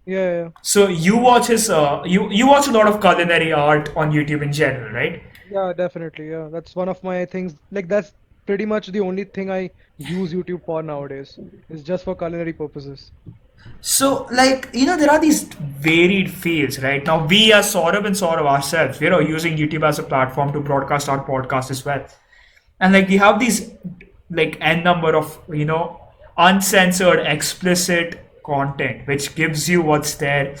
Yeah, yeah. So you watch his you watch a lot of culinary art on YouTube in general, right? Yeah, definitely. Yeah, that's one of my things. Like that's pretty much the only thing I use YouTube for nowadays. Is just for culinary purposes. So, like, there are these varied fields, right? Now, we as Saurabh and Saurabh ourselves, we're using YouTube as a platform to broadcast our podcast as well. And, like, we have these, like, n number of, uncensored, explicit content, which gives you what's there,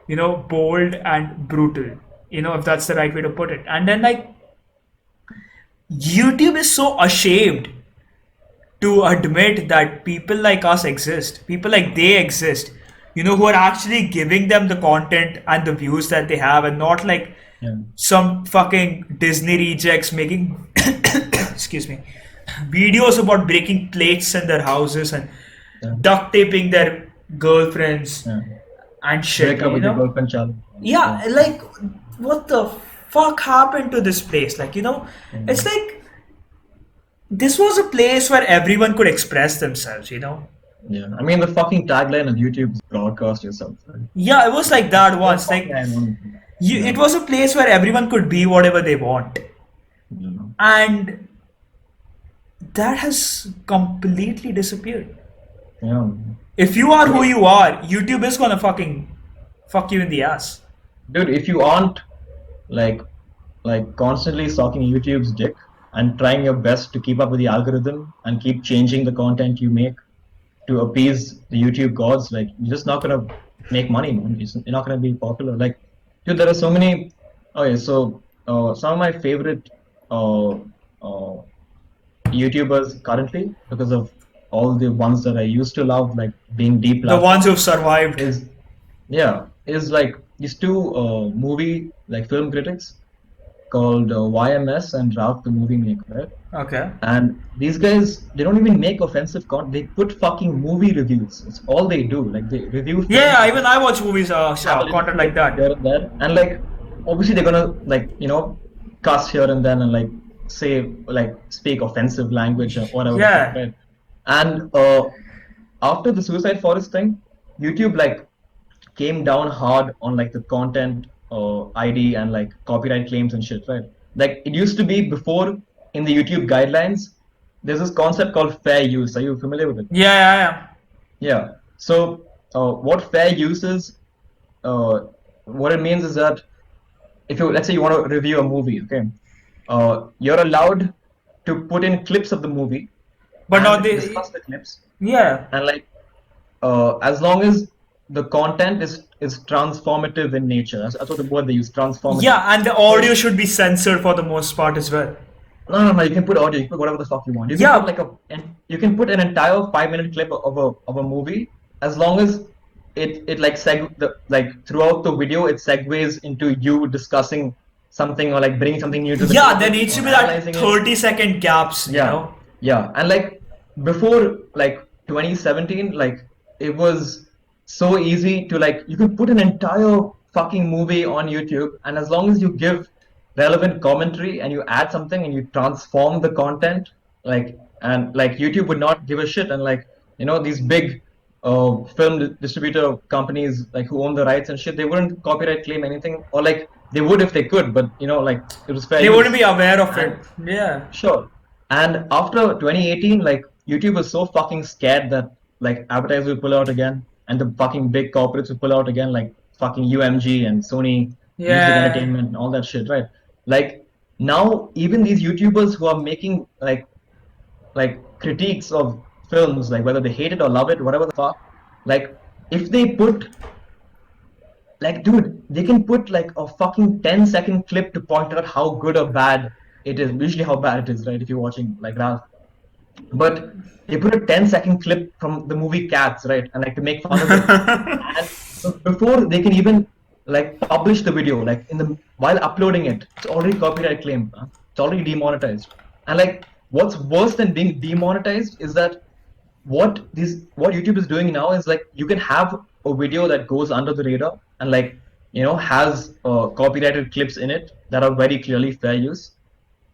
bold and brutal, if that's the right way to put it. And then, like, YouTube is so ashamed to admit that people like us exist, people like they exist, who are actually giving them the content and the views that they have, and not like Yeah. some fucking Disney rejects making, excuse me, videos about breaking plates in their houses and Yeah. duct taping their girlfriends Yeah. and shit, Break up with your girlfriend challenge. Yeah. Yeah, like, what the fuck happened to this place? Like, it's Mm. like this was a place where everyone could express themselves. Yeah. I mean, the fucking tagline of YouTube is broadcast yourself, right? Yeah, it was like that So once. fucking Like, ironic. it Yeah. was a place where everyone could be whatever they want. Yeah. And that has completely disappeared. Yeah. If you are I who mean, you are, YouTube is gonna fucking fuck you in the ass. dude, if you aren't like constantly sucking YouTube's dick and trying your best to keep up with the algorithm and keep changing the content you make to appease the YouTube gods, like you're just not gonna make money, man. You're not gonna be popular. Like, dude, there are so many. Okay, so some of my favorite uh, uh, YouTubers currently, because of all the ones that I used to love, like being The ones deplatformed, who've survived. is is like these two movie like film critics called YMS and Ralph the Movie Maker, right? Okay. And these guys, they don't even make offensive content. They put fucking movie reviews. It's all they do. Like they review films Yeah, and even like I watch movies, have a little content like clip that. here and there. And like obviously they're gonna like cuss here and then and like say like speak offensive language or whatever the fuck, Yeah. right? And after the Suicide Forest thing, YouTube like came down hard on like the content ID and like copyright claims and shit, right? Like it used to be before in the YouTube guidelines, there's this concept called fair use. Are you familiar with it? Yeah, yeah, yeah. Yeah. So what fair use is, uh, what it means is that if you let's say you want to review a movie, okay, you're allowed to put in clips of the movie But now and they, discuss the clips, yeah. and like as long as the content is transformative in nature. That's what the word they use, transformative. Yeah, and the So audio should be censored for the most part as well. no, you can put audio, you can put whatever the fuck you want. You can put Yeah, like and you can put an entire 5 minute clip of a movie as long as it like like throughout the video it segues into you discussing something or like bringing something new to the yeah, there table needs to or be that analyzing it. 30-second gaps, Yeah, yeah, and like before like 2017, like it was so easy to like you could put an entire fucking movie on YouTube, and as long as you give relevant commentary and you add something and you transform the content, like and like YouTube would not give a shit, and like these big film distributor companies like who own the rights and shit, they wouldn't copyright claim anything, or like they would if they could, but like it was fair They wouldn't use. be aware of it. And Yeah. sure. And after 2018, like YouTube was so fucking scared that like advertisers would pull out again, and the fucking big corporates would pull out again, like fucking UMG and Sony. music Yeah. entertainment, all that shit, right? Like now, even these YouTubers who are making like critiques of films, like whether they hate it or love it, whatever the fuck, like if they put like, dude, they can put like a fucking 10-second clip to point out how good or bad it is. Usually, how bad it is, right? If you're watching like Ralph, but they put a 10-second clip from the movie Cats, right, and like to make fun of it. And before they can even like publish the video, like in the while uploading it, it's already copyright claimed. It's already demonetized. And like, what's worse than being demonetized is that what YouTube is doing now is like you can have a video that goes under the radar and like has copyrighted clips in it that are very clearly fair use.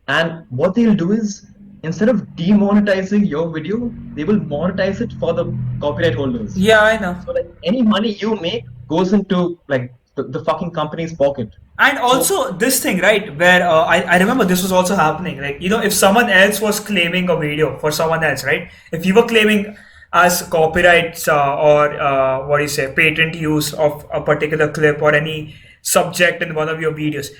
And what they'll do is instead of demonetizing your video, they will monetize it for the copyright holders. Yeah, I know. So like any money you make goes into like the fucking company's pocket. And So also this thing, right, where I remember this was also happening. Like, if someone else was claiming a video for someone else, right? If you were claiming as copyrights or what do you say, patent use of a particular clip or any subject in one of your videos,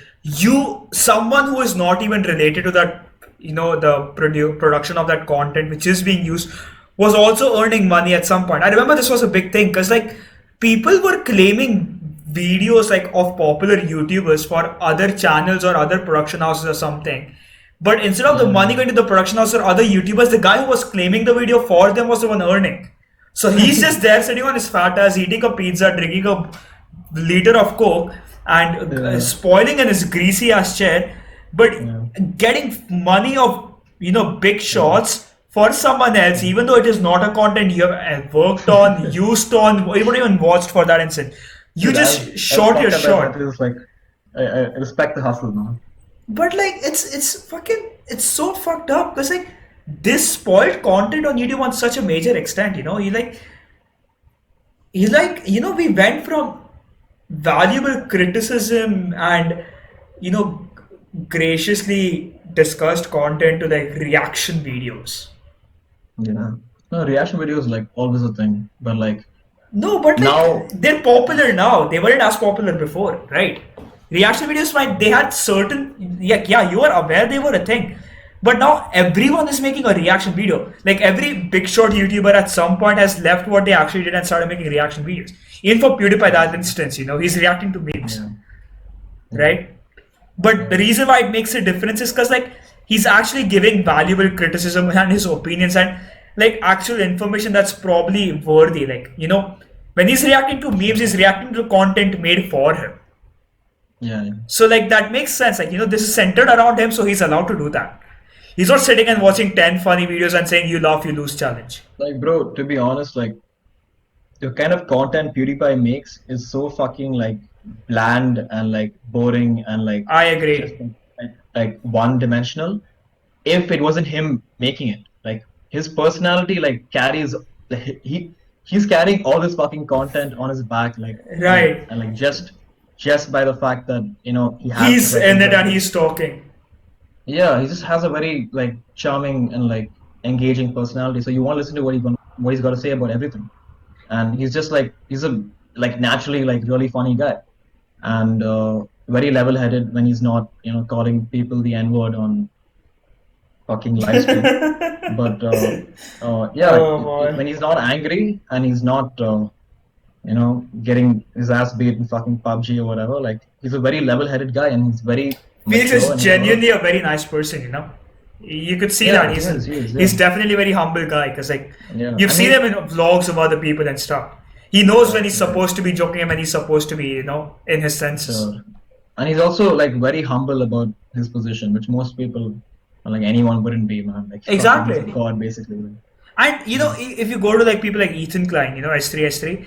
someone who is not even related to that, the production of that content which is being used, was also earning money at some point. I remember this was a big thing because like people were claiming videos like of popular YouTubers for other channels or other production houses or something. But instead of the yeah, money going to the production house or other YouTubers, the guy who was claiming the video for them was the one earning. So he's just there sitting on his fat ass, eating a pizza, drinking a liter of coke, and yeah, spoiling in his greasy ass chair, but yeah, getting money of big yeah. shots for someone else, even though it is not a content you have worked on, used on, or even watched for that instant. You Dude, just as shot your fucked up as that shot. is, like I respect the hustle, man. But like it's so fucked up because like this spoiled content on YouTube on such a major extent. We went from valuable criticism and you know graciously discussed content to like reaction videos. Yeah. No, reaction videos like always a thing, but like No, but like now, they're popular now. They weren't as popular before, right? Reaction videos, might they had certain, yeah, you are aware they were a thing, but now everyone is making a reaction video. Like every big shot YouTuber at some point has left what they actually did and started making reaction videos. Even for PewDiePie, that instance, he's reacting to memes, yeah, yeah, right? But the reason why it makes a difference is because like he's actually giving valuable criticism and his opinions and like actual information that's probably worthy. Like when he's reacting to memes, he's reacting to content made for him. yeah, yeah. So like that makes sense. Like this is centered around him, so he's allowed to do that. He's not sitting and watching 10 funny videos and saying you laugh, you lose challenge. Like, bro, to be honest, like the kind of content PewDiePie makes is so fucking like bland and like boring and like I just agree. like one-dimensional. If it wasn't him making it, like his personality like carries he's carrying all this fucking content on his back, like Right. and like just by the fact that he has the He's in presence it of and it. he's talking. Yeah, he just has a very like charming and like engaging personality. So you want to listen to what he's got to say about everything. And he's just like he's a like naturally like really funny guy and very level-headed when he's not calling people the N-word on fucking live stream. But yeah, Oh boy. when he's not angry and he's not getting his ass beat in fucking PUBG or whatever, like he's a very level-headed guy and he's very Felix mature is and he's sort of genuinely a very nice person. You could see that yeah, he's definitely a very humble guy because like yeah. you've I seen him mean, in vlogs of other people and stuff. He knows when he's yeah, supposed to be joking and when he's supposed to be, in his senses. sure. And he's also like very humble about his position, which most people, or like anyone, wouldn't be, man. Like fucking, he's a Exactly. god, basically. And if you go to like people like Ethan Klein, S3,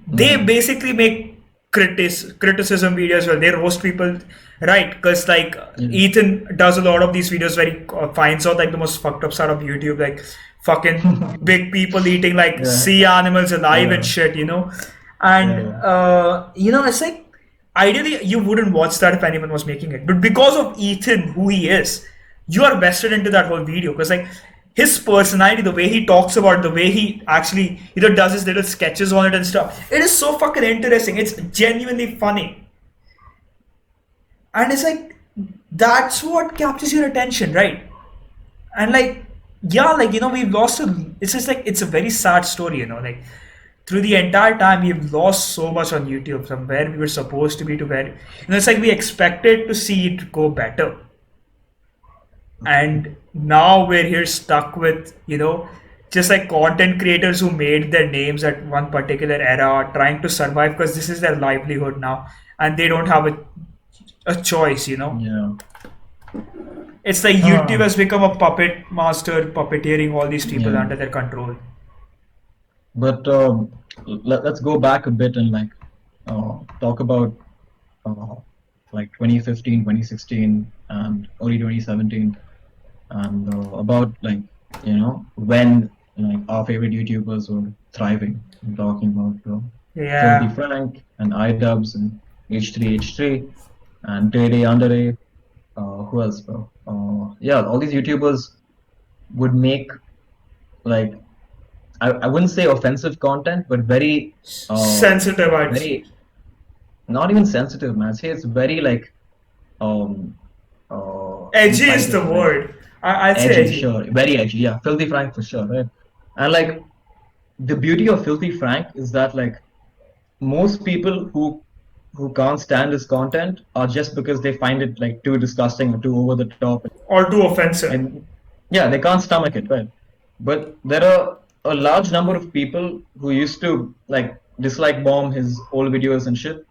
they Yeah, basically make criticism videos where they roast people, right? Because like yeah, Ethan does a lot of these videos where he finds out like the most fucked up side of YouTube, like fucking big people eating like yeah, sea animals alive and yeah, shit. And yeah, it's like ideally you wouldn't watch that if anyone was making it, but because of Ethan, who he is, you are vested into that whole video because like his personality, the way he talks about it, the way he actually does his little sketches on it and stuff, it is so fucking interesting. It's genuinely funny. and it's like that's what captures your attention, right? And like, yeah, like, we've lost it's just like it's a very sad story, like through the entire time we've lost so much on YouTube from where we were supposed to be to where, it's like we expected to see it go better, and now we're here stuck with, just like content creators who made their names at one particular era trying to survive because this is their livelihood now, and they don't have a choice. Yeah. It's like YouTube Ah, has become a puppet master, puppeteering all these people yeah. under their control. But let's go back a bit and like talk about uh, like 2015, 2016, and early 2017, and about like when like our favorite YouTubers were thriving. I'm talking about Filthy Yeah. Frank and iDubbbz and H3H3 and Day Day Under Day. Who else, bro? Yeah, all these YouTubers would make like I wouldn't say offensive content, but uh Sensitive, I'd say. very not even sensitive, man. Say it's very like um Edgy is the insightful, right? word. I'd say Edgy, edgy. sure, very edgy. Yeah, Filthy Frank for sure, right? And like the beauty of Filthy Frank is that like most people who can't stand his content are just because they find it like too disgusting or too over the top, Or too offensive. and yeah, they can't stomach it, right? But there are a large number of people who used to like dislike bomb his old videos and shit,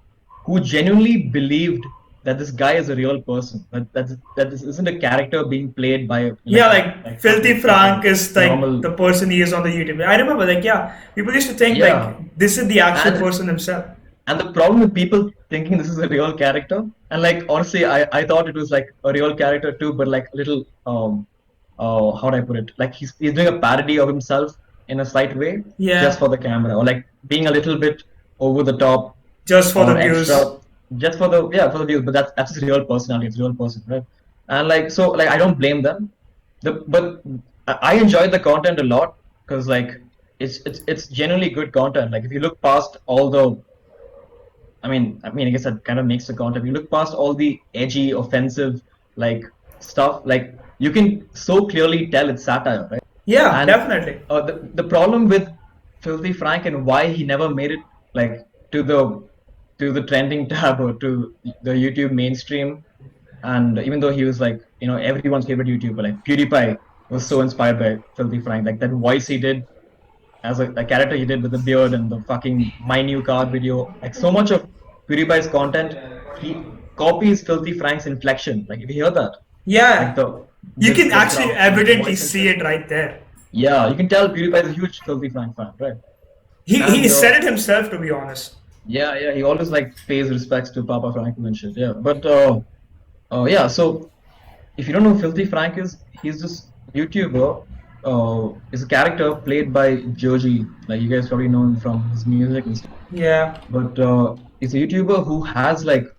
who genuinely believed that this guy is a real person, that this isn't a character being played by Yeah, like like Filthy fucking like a Frank is like normal. the person he is on the YouTube. I remember, like, yeah, people used to think Yeah, like this is the actual and person himself. and the problem with people thinking this is a real character, and like honestly, I thought it was like a real character too, but like a little how do I put it? Like he's doing a parody of himself in a slight way, just Yeah, for the camera, or like being a little bit over the top just for the or views. extra, just for the for the views. But that's his real personality. It's a real person, right? And like so, like I don't blame them. But I enjoyed the content a lot because like it's genuinely good content. Like if you look past all the I guess that kind of makes the content. If you look past all the edgy, offensive, like stuff, like you can so clearly tell it's satire, right? Yeah, And definitely. the problem with Filthy Frank and why he never made it like to the trending tab or to the YouTube mainstream, and even though he was like everyone's favorite YouTuber, like PewDiePie was so inspired by Filthy Frank, like that voice he did as a character he did with the beard and the fucking My New Car video. Like so much of PewDiePie's content, he copies Filthy Frank's inflection. Like if you hear that, like Yeah, the you can actually like the evidently voice see it inflection. right there. Yeah, you can tell PewDiePie is a huge Filthy Frank fan, right? He And said it himself, to be honest. yeah, he always like pays respects to Papa Franco and shit. Yeah, but yeah. So if you don't know who Filthy Frank is, he's this YouTuber. Is a character played by Joji. Like you guys probably know him from his music and stuff. Yeah. But he's a YouTuber who has like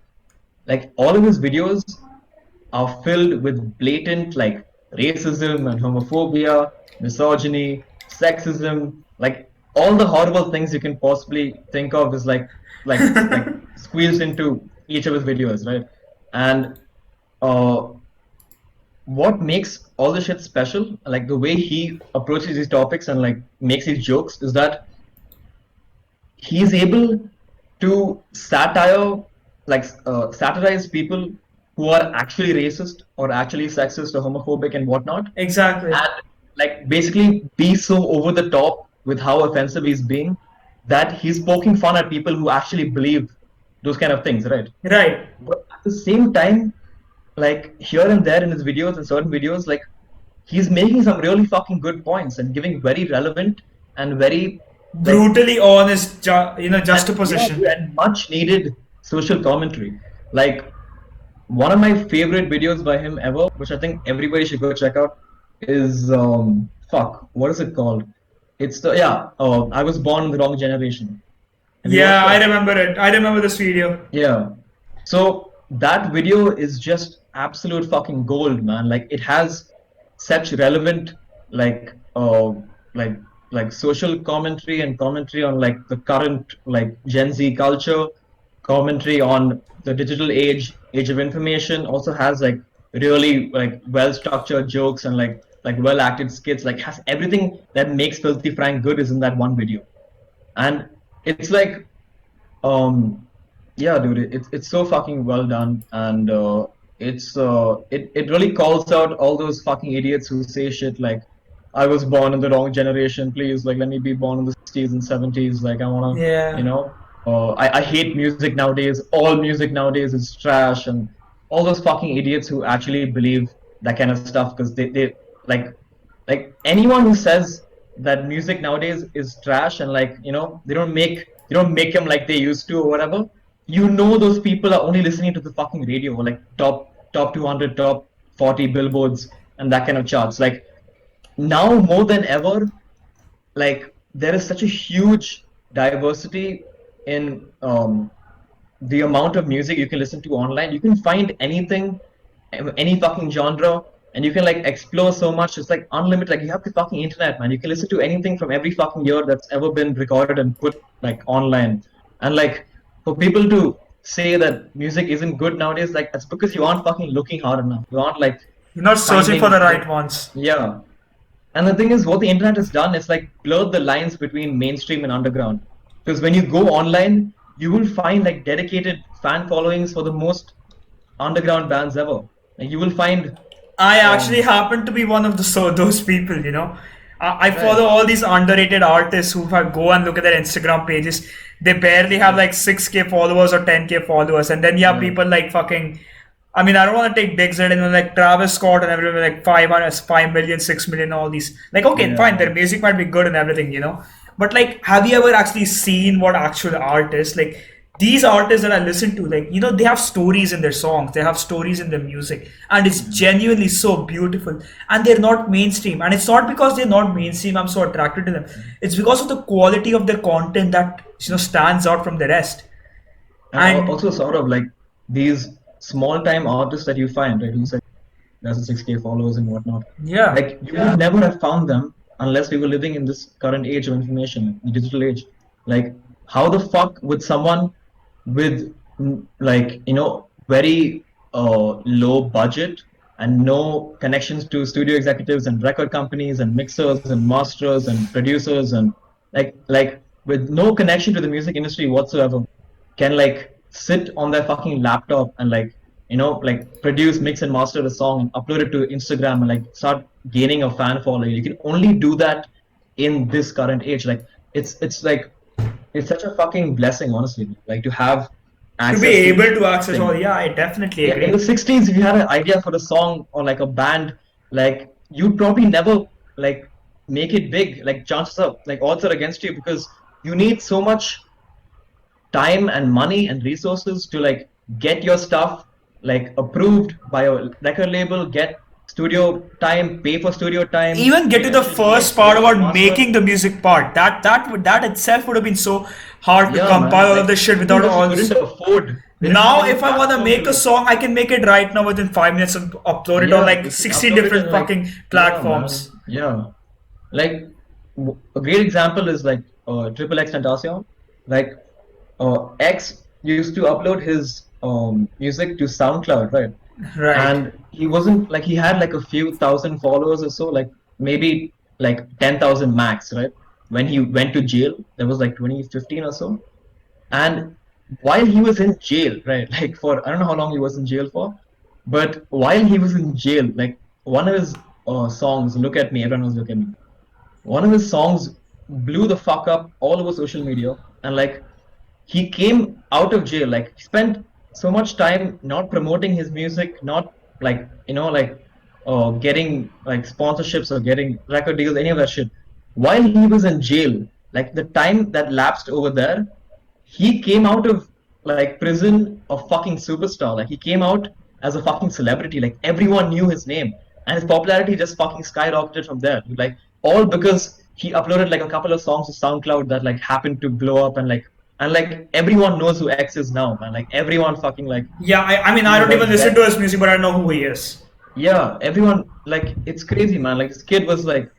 all of his videos are filled with blatant like racism and homophobia, misogyny, sexism, like all the horrible things you can possibly think of is like squeezed into each of his videos, right? And uh, what makes all this shit special, like the way he approaches these topics and like makes these jokes, is that he's able to satirize people who are actually racist or actually sexist or homophobic and whatnot, Exactly. and like basically be so over the top with how offensive he's being that he's poking fun at people who actually believe those kind of things, right? Right. But at the same time, like here and there in his videos and certain videos, like he's making some really fucking good points and giving very relevant and very like Brutally honest, and yeah, juxtaposition. dude, and much needed social commentary. Like one of my favorite videos by him ever, which I think everybody should go check out, is fuck, what is it called? It's the I was born in the wrong generation. Have you watched Yeah, I that? remember it. I remember this video. Yeah. So that video is just absolute fucking gold, man. Like it has such relevant like like social commentary and commentary on like the current like Gen Z culture, commentary on the digital age age of information also has like really like well structured jokes and like well acted skits, like has everything that makes Filthy Frank good is in that one video. And it's like um yeah, dude, it's so fucking well done, and it really calls out all those fucking idiots who say shit like, "I was born in the wrong generation. Please, like, let me be born in the 60s and 70s. Like, I wanna, you Yeah. know, I hate music nowadays. All music nowadays is trash." And all those fucking idiots who actually believe that kind of stuff because they like anyone who says that music nowadays is trash and like they don't make them like they used to or whatever, those people are only listening to the fucking radio, like top 200, top 40 billboards and that kind of charts. Like now more than ever, like there is such a huge diversity in the amount of music you can listen to online. You can find anything, any fucking genre, and you can like explore so much. It's like unlimited. Like you have the fucking internet, man. You can listen to anything from every fucking year that's ever been recorded and put like online. And like for people to say that music isn't good nowadays, like that's because you aren't fucking looking hard enough. You aren't like You're not searching for finding the the, right ones. yeah. And the thing is, what the internet has done is like blurred the lines between mainstream and underground. Because when you go online, you will find like dedicated fan followings for the most underground bands ever. Like you will find, I actually um, happen to be one of those people, you know. I follow right, all these underrated artists who go and look at their Instagram pages. They barely have right, like 6K followers or 10K followers. And then you have right, people like fucking, I mean, I don't want to take big Z and like Travis Scott and everyone like 500, 5 million, 6 million, all these. Like, okay, fine, yeah, their music might be good and everything, you know. But like, have you ever actually seen what actual art is? Like, these artists that I listen to, like, you know, they have stories in their songs, they have stories in their music, and it's genuinely so beautiful. And they're not mainstream. And it's not because they're not mainstream, I'm so attracted to them. It's because of the quality of their content that, you know, stands out from the rest. and And also sort of like these small time artists that you find, right, who's like has a 6K followers and whatnot. yeah, Like you would never have found them unless we were living in this current age of information, the digital age. Like how the fuck would someone with like very low budget and no connections to studio executives and record companies and mixers and masters and producers and like with no connection to the music industry whatsoever can like sit on their fucking laptop and like produce, mix and master a song and upload it to Instagram and like start gaining a fan following. You can only do that in this current age. Like it's like it's such a fucking blessing, honestly, like to have to be access to able this to access all, thing. yeah, I definitely Yeah, in the agree. 60s, if you had an idea for a song or like a band, like you'd probably never like make it big. Like chances are, like odds are against you because you need so much time and money and resources to like get your stuff like approved by a record label, get studio time, pay for studio time, Even get to the eventually first mix, part mix and about master. making the music part, that itself would have been so hard to Yeah, compile man. all of Like this shit people without just all couldn't this. afford. They didn't have Now any if I want to platform to make a like. song, I can make it right now within 5 minutes and upload it on Yeah, like you can 60 upload it different and like, fucking yeah, man. platforms. Yeah. Like a great example is like Triple X Tentacion. Like X used to upload his music to SoundCloud, right? Right. And he wasn't like he had like a few thousand followers or so, like maybe like 10,000 max, right? When he went to jail, that was like 2015 or so. And while he was in jail, right, like for I don't know how long he was in jail for, but while he was in jail, like one of his songs, "Look at Me," everyone was "Look at Me." One of his songs blew the fuck up all over social media, and like he came out of jail, like he spent so much time not promoting his music, not like getting like sponsorships or getting record deals, any of that shit. While he was in jail, like the time that lapsed over there, he came out of like prison a fucking superstar. Like he came out as a fucking celebrity. Like everyone knew his name, and his popularity just fucking skyrocketed from there. Like all because he uploaded like a couple of songs to SoundCloud that like happened to blow up, and everyone knows who X is now, man. Like everyone fucking like Yeah, I mean, I knows don't about even his listen death. to his music, but I know who he is. Yeah, everyone like it's crazy, man. Like this kid was like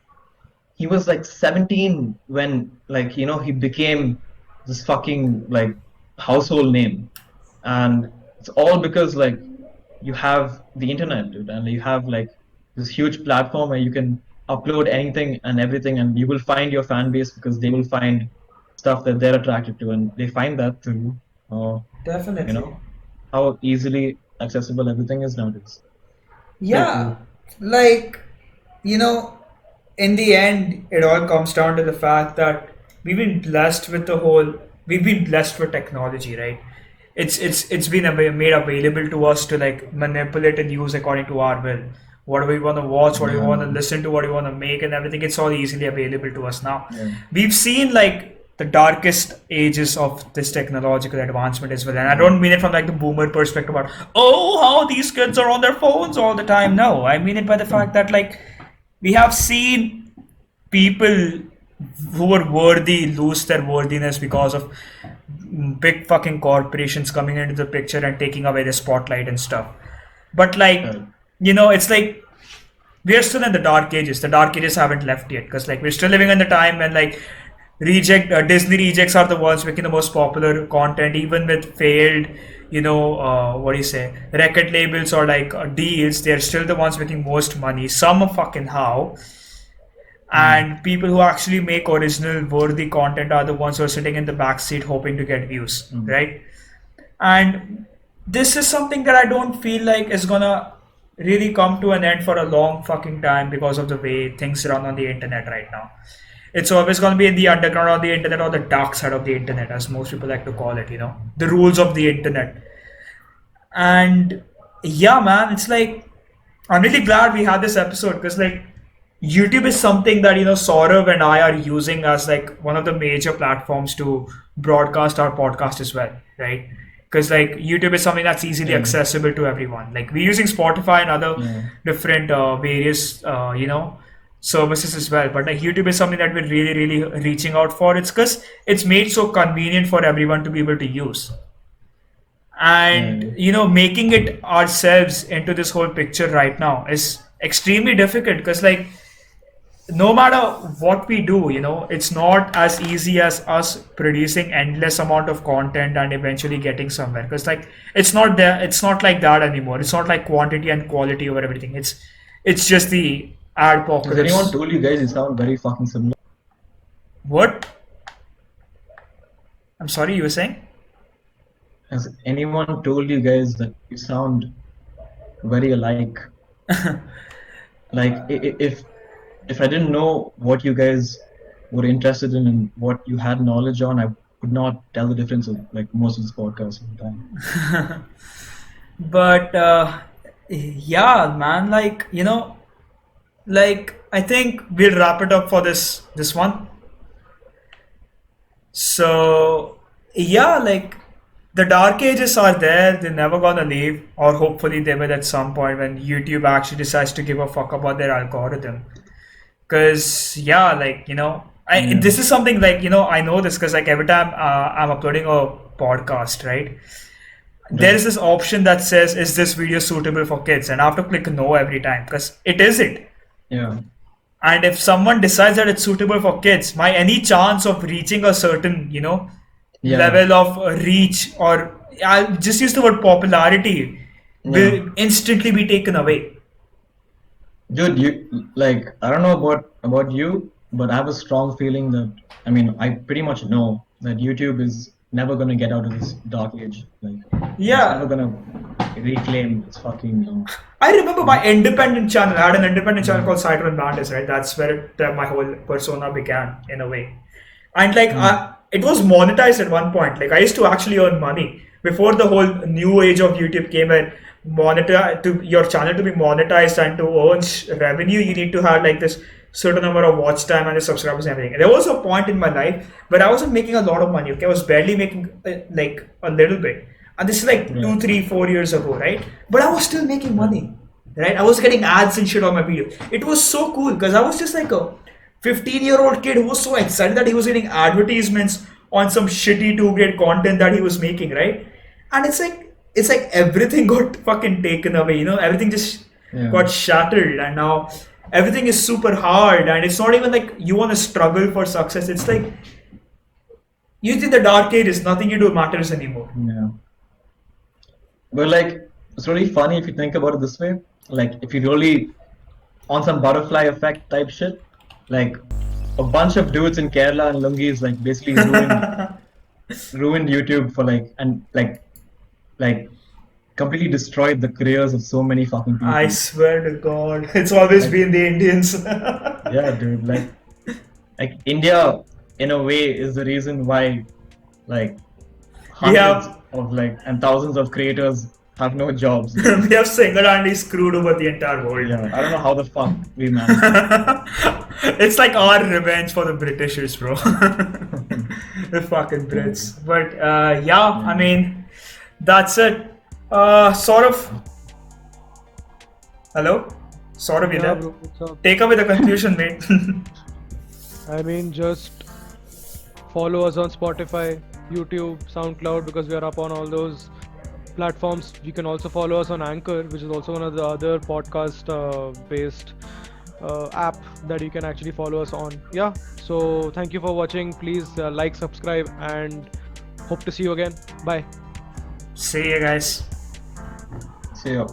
he was like 17 when like he became this fucking like household name, and it's all because like you have the internet, dude, and you have like this huge platform where you can upload anything and everything, and you will find your fan base because they will find stuff that they're attracted to, and they find that through, uh, you Definitely. know, how easily accessible everything is nowadays. Pretty Yeah, cool. like, you know, in the end, it all comes down to the fact that we've been blessed with the whole, we've been blessed with technology, right? It's been made available to us to like manipulate and use according to our will. What do we want to watch? What do we Yeah, want to listen to? What do we want to make? And everything. It's all easily available to us now. yeah, We've seen like the darkest ages of this technological advancement as well. And I yeah, don't mean it from like the boomer perspective about, oh, how these kids are on their phones all the time. No, I mean it by the fact that like we have seen people who were worthy lose their worthiness because of big fucking corporations coming into the picture and taking away the spotlight and stuff. But like, right. it's like we're still in the dark ages. The dark ages haven't left yet because like we're still living in the time when like Disney rejects are the ones making the most popular content, even with failed, what do you say, record labels or like deals. They're still the ones making most money. Some fucking how. Mm, And people who actually make original worthy content are the ones who are sitting in the back seat hoping to get views, mm, right? And this is something that I don't feel like is gonna really come to an end for a long fucking time because of the way things run on the internet right now. It's always gonna be in the underground of the internet or the dark side of the internet, as most people like to call it, the rules of the internet. And yeah, man, it's like I'm really glad we had this episode because like YouTube is something that Saurav and I are using as like one of the major platforms to broadcast our podcast as well, right? Because like YouTube is something that's easily yeah, accessible to everyone. Like we're using Spotify and other yeah, different various services as well. But like YouTube is something that we're really really reaching out for. It's because it's made so convenient for everyone to be able to use, yeah, and yeah. making it ourselves into this whole picture right now is extremely difficult because like no matter what we do, it's not as easy as us producing endless amount of content and eventually getting somewhere. Because like it's not there, it's not like that anymore. It's not like quantity and quality over everything. It's just the ad Has anyone apocalypse. told you guys you sound very fucking similar? What? I'm sorry, you were saying? Has anyone told you guys that you sound very alike? Like if I didn't know what you guys were interested in and what you had knowledge on, I could not tell the difference of like most of this podcast at the time. But yeah, man, like like I think we'll wrap it up for this one. So yeah, like the dark ages are there. They're never gonna leave, or hopefully they will at some point when YouTube actually decides to give a fuck about their algorithm. Cause yeah, like I Yeah, this is something like I know this because like every time I'm uploading a podcast, right? There right. is this option that says, "Is this video suitable for kids?" And I have to click no every time because it isn't. Yeah, And if someone decides that it's suitable for kids, my any chance of reaching a certain, yeah, level of reach, or I'll just use the word popularity, yeah. will instantly be taken away. Dude, you like I don't know about you, but I have a strong feeling that I mean I pretty much know that YouTube is never gonna get out of this dark age. Like it's never Yeah, gonna reclaim its fucking I remember you know? my independent channel. I had an independent channel Yeah. called Cyber and Bandits, right? That's where my whole persona began in a way. And like Mm. it was monetized at one point. Like I used to actually earn money before the whole new age of YouTube came in. Monitor to your channel to be monetized and to earn revenue, you need to have like this certain number of watch time and the subscribers and everything. And there was a point in my life where I wasn't making a lot of money. Okay, I was barely making like a little bit, and this is like Yeah. 2, 3, 4 years ago, right? But I was still making Right. money, right? I was getting ads and shit on my video. It was so cool because I was just like a 15-year-old kid who was so excited that he was getting advertisements on some shitty 2 grade content that he was making, right? And it's like everything got fucking taken away, everything just Yeah. got shattered, and now everything is super hard, and it's not even like you want to struggle for success. It's like you think the dark ages, nothing you do matters anymore. Yeah. But like it's really funny if you think about it this way. Like, if you really on some butterfly effect type shit, like a bunch of dudes in Kerala and lungis like basically ruined YouTube for like and like completely destroyed the careers of so many fucking I people. swear to God, it's always Like, been the Indians. yeah, dude, like India in a way is the reason why like we hundreds have of like and thousands of creators have no jobs, dude. we have single-handedly screwed over the entire world. Yeah, I don't know how the fuck we managed it, but It's like our revenge for the Britishers, bro. The fucking yeah, Brits. But yeah, I yeah. mean, that's it. Sort of. Hello? Sort of, you Yeah, there? bro. What's up? Take away the conclusion, mate. I mean, just follow us on Spotify, YouTube, SoundCloud because we are up on all those platforms. You can also follow us on Anchor, which is also one of the other podcast based app that you can actually follow us on. Yeah. So thank you for watching. Please like, subscribe, and hope to see you again. Bye. See you guys. See ya.